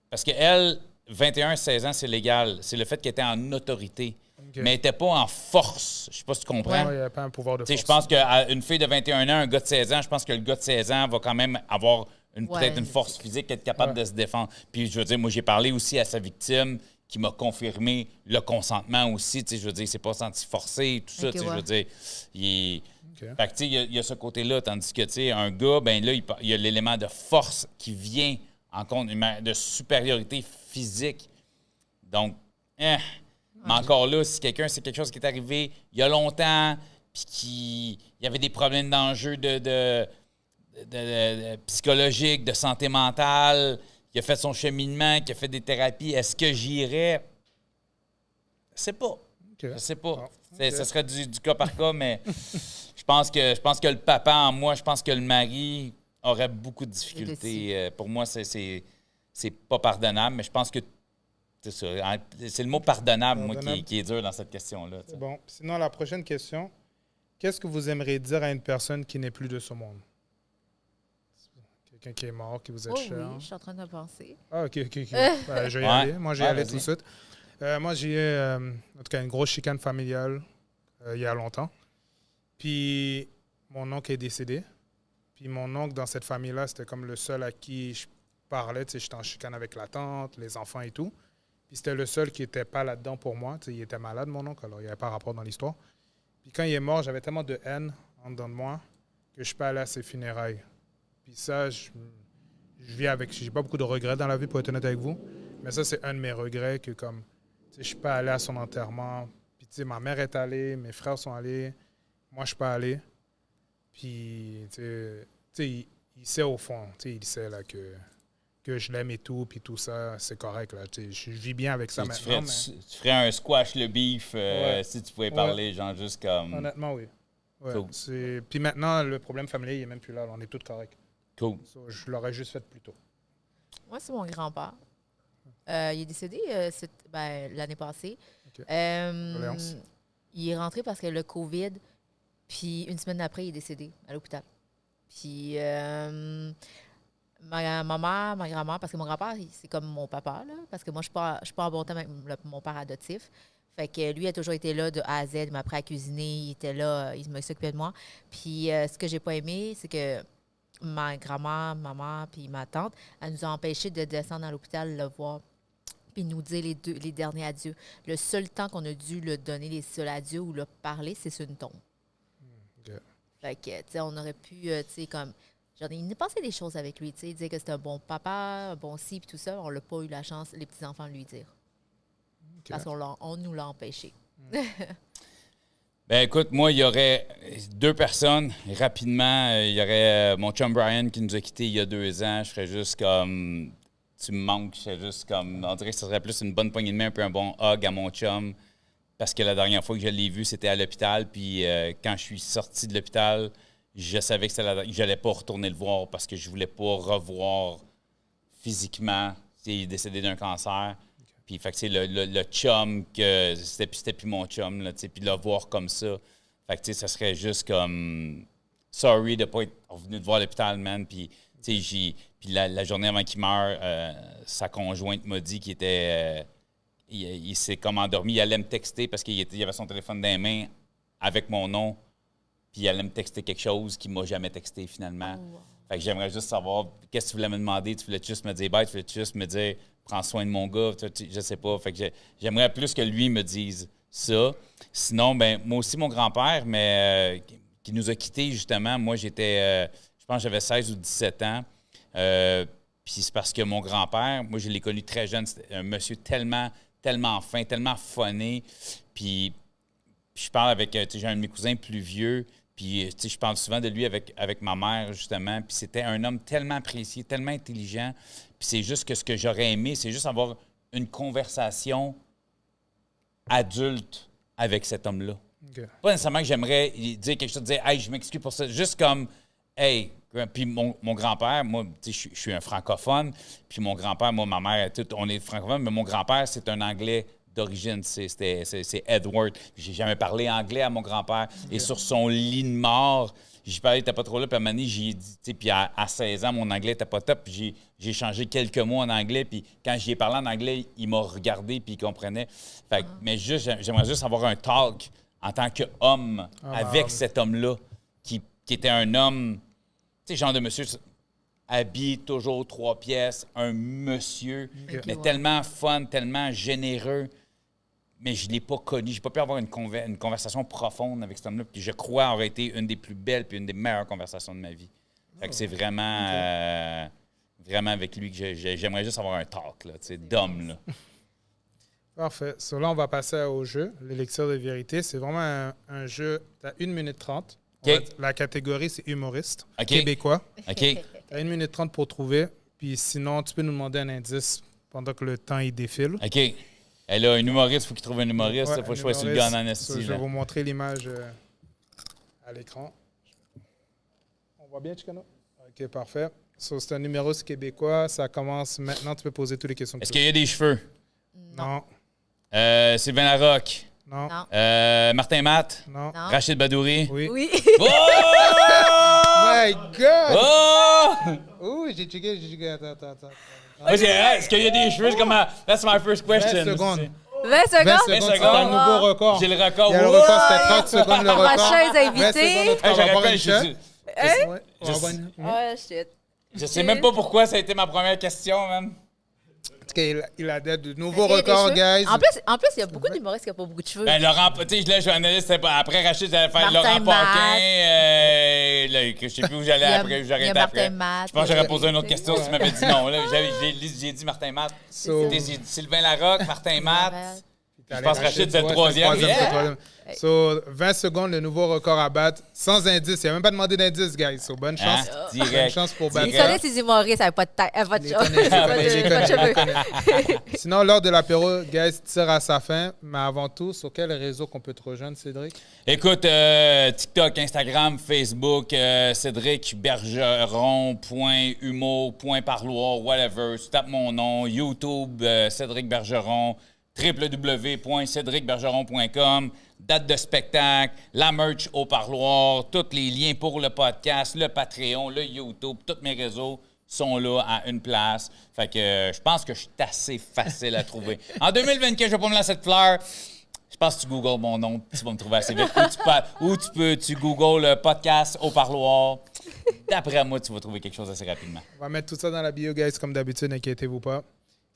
parce qu'elle, 21-16 ans, c'est légal. C'est le fait qu'elle était en autorité. Okay. Mais elle n'était pas en force. Je sais pas si tu comprends. Ouais, il n'y a pas un pouvoir de force. Je pense qu'une fille de 21 ans, un gars de 16 ans, je pense que le gars de 16 ans va quand même avoir peut-être une force physique, être capable de se défendre. Puis je veux dire, moi, j'ai parlé aussi à sa victime qui m'a confirmé le consentement aussi. Je veux dire, c'est pas senti forcé, tout ça. Je veux dire, fait que, il y a ce côté-là, tandis que, un gars, ben là, il y a l'élément de force qui vient en compte, de supériorité physique. Donc, mais encore là, si c'est quelque chose qui est arrivé il y a longtemps, puis qu'il y avait des problèmes d'enjeu de psychologique, de santé mentale, qui a fait son cheminement, qui a fait des thérapies, est-ce que j'irais? Je sais pas. Okay. Je sais pas. Okay. Ce serait du cas par cas, mais je pense que le papa en moi, je pense que le mari aurait beaucoup de difficultés. Pour moi, c'est pas pardonnable, mais je pense que C'est ça. C'est le mot pardonnable, moi, Pardonnable. qui est dur dans cette question-là. tu sais. Bon, sinon, la prochaine question. Qu'est-ce que vous aimeriez dire à une personne qui n'est plus de ce monde? Quelqu'un qui est mort, qui vous êtes Oh cher. oui, je suis en train de penser. Ah, OK. Ben, je vais y aller. Moi, j'y Ouais, allais vas-y. tout de suite. Moi, j'ai eu, en tout cas, une grosse chicane familiale il y a longtemps. Puis, mon oncle est décédé. Puis, mon oncle, dans cette famille-là, c'était comme le seul à qui je parlais. Tu sais, j'étais en chicane avec la tante, les enfants et tout. Puis, c'était le seul qui n'était pas là-dedans pour moi. Tu sais, il était malade, mon oncle, alors il n'y avait pas rapport dans l'histoire. Puis, quand il est mort, j'avais tellement de haine en dedans de moi que je ne suis pas allé à ses funérailles. Puis ça, je vis avec. J'ai pas beaucoup de regrets dans la vie, pour être honnête avec vous. Mais ça, c'est un de mes regrets que, comme, tu sais, je suis pas allé à son enterrement. Puis, tu sais, ma mère est allée, mes frères sont allés. Moi, je suis pas allé. Puis, tu sais, il sait au fond, tu sais, il sait là, que je l'aime et tout, puis tout ça, c'est correct. Là, tu sais, je vis bien avec ça Tu maintenant. ferais, tu ferais un squash le beef Ouais. si tu pouvais Ouais. parler, genre juste comme. Honnêtement, oui. Ouais, Cool. puis maintenant, le problème familier, il n'est même plus là. On est tous corrects. Cool. So, je l'aurais juste fait plus tôt. Moi, c'est mon grand-père. Il est décédé l'année passée. OK. Euh, Condoléances. il est rentré parce que le COVID, puis une semaine après, il est décédé à l'hôpital. Puis ma mère, ma grand-mère, parce que mon grand-père, c'est comme mon papa, là, parce que moi, je suis pas en bon temps avec mon père adoptif. Fait que lui a toujours été là de A à Z, il m'a appris à cuisiner, il était là, il me s'occupait de moi. Puis ce que j'ai pas aimé, c'est que ma grand-mère, ma mère, puis ma tante, elle nous a empêchés de descendre à l'hôpital le voir puis nous dire les derniers adieux. Le seul temps qu'on a dû le donner les seuls adieux ou le parler, c'est sur une tombe. OK. Fait que, tu sais, on aurait pu, tu sais, comme... J'en ai passé des choses avec lui, tu sais, dire que c'était un bon papa, un bon ci, puis tout ça. On n'a pas eu la chance, les petits-enfants, de lui dire. OK. Parce on nous l'a empêché. Ben écoute, moi, il y aurait deux personnes. Rapidement, il y aurait mon chum Brian qui nous a quittés il y a 2 ans. Je ferais juste comme... Tu me manques. Je ferais juste comme... On dirait que ce serait plus une bonne poignée de main, un peu un bon hug à mon chum. Parce que la dernière fois que je l'ai vu, c'était à l'hôpital. Puis quand je suis sorti de l'hôpital, je savais que je n'allais pas retourner le voir parce que je voulais pas revoir physiquement. Il est décédé d'un cancer. Puis, fait que c'est le chum que c'était plus mon chum, là, tu sais, puis de le voir comme ça. Fait que, tu sais, ça serait juste comme sorry de pas être revenu te voir à l'hôpital, man. Puis, tu sais, puis la journée avant qu'il meure, sa conjointe m'a dit qu'il était. Il s'est comme endormi. Il allait me texter parce qu'il avait son téléphone dans les mains avec mon nom. Puis, il allait me texter quelque chose qu'il m'a jamais texté finalement. Oh, wow. Fait que j'aimerais juste savoir qu'est-ce que tu voulais me demander. Tu voulais juste me dire bye, tu voulais juste me dire prends soin de mon gars. Je sais pas. Fait que j'aimerais plus que lui me dise ça. Sinon, ben moi aussi, mon grand-père, mais qui nous a quittés justement. Moi, j'étais, je pense que j'avais 16 ou 17 ans. Puis c'est parce que mon grand-père, moi, je l'ai connu très jeune. C'était un monsieur tellement fin, tellement funné. Puis je parle avec, tu sais, j'ai un de mes cousins plus vieux. Puis, tu sais, je parle souvent de lui avec ma mère, justement. Puis c'était un homme tellement apprécié, tellement intelligent. Puis c'est juste que ce que j'aurais aimé, c'est juste avoir une conversation adulte avec cet homme-là. OK. Pas nécessairement que j'aimerais dire quelque chose, dire « Hey, je m'excuse pour ça ». Juste comme « Hey ». Puis mon grand-père, moi, tu sais, je suis un francophone. Puis mon grand-père, moi, ma mère, on est francophone. Mais mon grand-père, c'est un Anglais d'origine, c'est Edward. J'ai jamais parlé anglais à mon grand-père. Et sur son lit de mort, j'y parlais, il n'était pas trop là. Puis à un moment donné, j'ai dit, tu sais, puis à 16 ans, mon anglais n'était pas top. Puis j'ai changé quelques mots en anglais. Puis quand j'y ai parlé en anglais, il m'a regardé puis il comprenait. Fait que, mais juste, j'aimerais juste avoir un talk en tant qu'homme avec cet homme-là, qui était un homme, tu sais, genre de monsieur habillé toujours 3 pièces, un monsieur, mais ouais. tellement fun, tellement généreux. Mais je ne l'ai pas connu. Je n'ai pas pu avoir une conversation profonde avec cet homme-là. Puis je crois aurait été une des plus belles puis une des meilleures conversations de ma vie. Fait que c'est vraiment, vraiment avec lui que j'aimerais juste avoir un talk, là, tu sais, d'homme, là. Parfait. So, là, on va passer au jeu, l'élixir de vérité. C'est vraiment un jeu, tu as 1 minute 30. La catégorie, c'est humoriste québécois. OK? Tu as 1 minute 30 pour trouver. Puis sinon, tu peux nous demander un indice pendant que le temps il défile. OK. Et là, un humoriste, il faut qu'il trouve un humoriste. Il Ouais, faut un choisir le gars en humoriste. So, esti. je vais vous montrer l'image à l'écran. On voit bien, Chicano? OK, parfait. So, c'est un humoriste québécois. Ça commence maintenant. Tu peux poser toutes les questions que Est-ce tu qu'il y a des cheveux? Non. Sylvain Larocque. Non. Non. Martin Matt. Non. Non. Rachid Badouri. Oui. Oui. Oh! My God! Oh! Ouh, j'ai checké. Attends. Moi, est-ce qu'il y a des cheveux? C'est comme that's my first 20 question. secondes. 20 secondes. 20 secondes, c'est un nouveau record. J'ai le record. Il y a le record, c'était 30 secondes le record. Prochains 20 invités. secondes, on va J'aurais avoir pas une shot. dit. Ouais, on va avoir une- Oh, shit. Je sais même pas pourquoi ça a été ma première question, man. En tout cas, il a de nouveaux Il y a des records, cheveux. guys. En plus, il y a beaucoup d'humoristes qui n'ont pas beaucoup de cheveux. Ben, Laurent, tu sais, là, journaliste, après Rachid, j'allais faire Martin Laurent Matt. Paquin. Là, que je sais plus où j'allais Il y a- après, où il y j'aurais a été après. Martin Matt. Je pense que j'aurais posé une autre question si tu m'avais dit non. Là, j'ai dit Martin Matt. So, J'ai dit Sylvain Larocque, Martin Matt. je pense Rachid, c'est le troisième. Yeah. So, 20 secondes, le nouveau record à battre, sans indice. Il n'a même pas demandé d'indice, guys. So, bonne chance. Hein? Bonne Direct. chance pour Il battre. connaît ses humoristes avec pas de tête, pas de Les cheveux. connaît, Pas les de connaît, cheveux. Sinon, lors de l'apéro, guys, tire à sa fin. Mais avant tout, sur quel réseau qu'on peut te rejoindre, Cédric? Écoute, TikTok, Instagram, Facebook, Cédric Bergeron, .humour, .parloir, whatever. Tu tapes mon nom, YouTube, Cédric Bergeron, www.cédricbergeron.com, date de spectacle, la merch au parloir, tous les liens pour le podcast, le Patreon, le YouTube, tous mes réseaux sont là à une place. Fait que je pense que je suis assez facile à trouver. En 2024, je vais pas me lancer de fleurs. Je pense que tu googles mon nom, tu vas me trouver assez vite. Tu googles le podcast au parloir. D'après moi, tu vas trouver quelque chose assez rapidement. On va mettre tout ça dans la bio, guys, comme d'habitude, n'inquiétez-vous pas.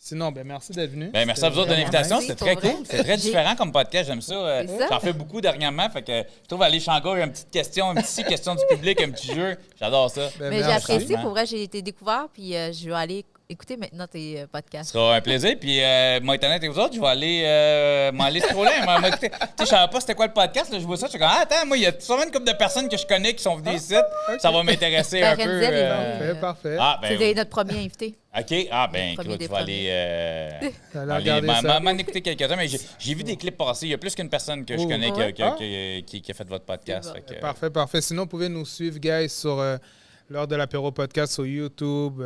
Sinon, ben merci d'être venu. Ben, merci à vous autres de l'invitation. Merci, C'était très pour vrai. cool. C'était très différent comme podcast. J'aime ça. C'est ça. J'en fais beaucoup dernièrement. Fait que je trouve aller Shanghai, une petite question, une petite question du public, un petit jeu. J'adore ça. Ben, Mais j'ai merci. apprécié. Pour vrai, j'ai été découvert. Puis je vais aller écouter maintenant tes podcasts. Ce sera un plaisir. Puis, moi, étant honnête avec vous autres, je vais aller scroller. Écouter. Tu sais, je savais pas c'était quoi le podcast. Là, je vois ça. Je suis comme, attends, moi, il y a sûrement une couple de personnes que je connais qui sont venues ici. Ça va m'intéresser un peu. Renzel est venu. Parfait. Ah, ben, C'était notre premier invité. OK. Ah, ben, Premier écoute, des tu vas aller. Allez regarder ça. M'en écouter quelques-uns, mais j'ai vu des clips passer. Il y a plus qu'une personne que je connais qui a fait votre podcast. Fait que, Parfait. Sinon, vous pouvez nous suivre, guys, sur lors de l'apéro podcast sur YouTube,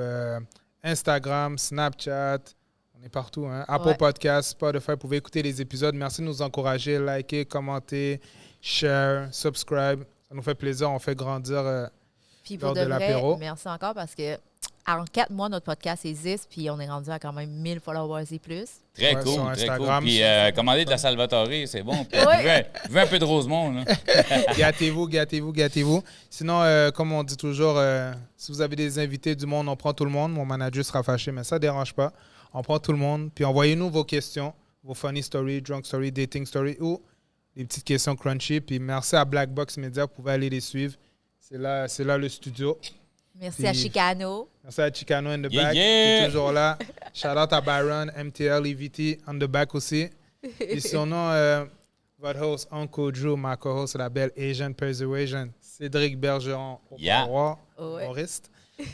Instagram, Snapchat. On est partout, hein? Apple Ouais. Podcast, Spotify. Vous pouvez écouter les épisodes. Merci de nous encourager, liker, commenter, share, subscribe. Ça nous fait plaisir. On fait grandir. Puis pour Lors de de vrai, l'apéro. merci encore parce que en 4 mois, notre podcast existe. Puis on est rendu à quand même 1000 followers et plus. Très Ouais, cool, sur très cool. Instagram, Puis commander de la Salvatore, c'est bon. Puis Ouais. buvez un peu de Rosemont. Là. Gâtez-vous. Sinon, comme on dit toujours, si vous avez des invités du monde, on prend tout le monde. Mon manager sera fâché, mais ça ne dérange pas. On prend tout le monde. Puis envoyez-nous vos questions, vos funny stories, drunk stories, dating stories ou des petites questions crunchy. Puis merci à Black Box Media. Vous pouvez aller les suivre. C'est là le studio. Merci à Puis- Chicano. Merci à Chicano in the Yeah, back, yeah. qui est toujours là. Shout out à Byron, MTL, EVT on the back aussi. Et sinon, votre host, Uncle Drew, ma co-host, la belle Asian Persuasion, Cédric Bergeron, au Yeah. pouvoir, Ouais. humoriste.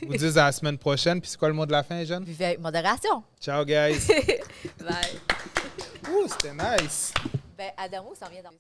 Vous disent à la semaine prochaine. Puis c'est quoi le mot de la fin, Jeanne? Vivez avec modération. Ciao, guys. Bye. Ouh, c'était nice. Ben, Adamo s'en vient dans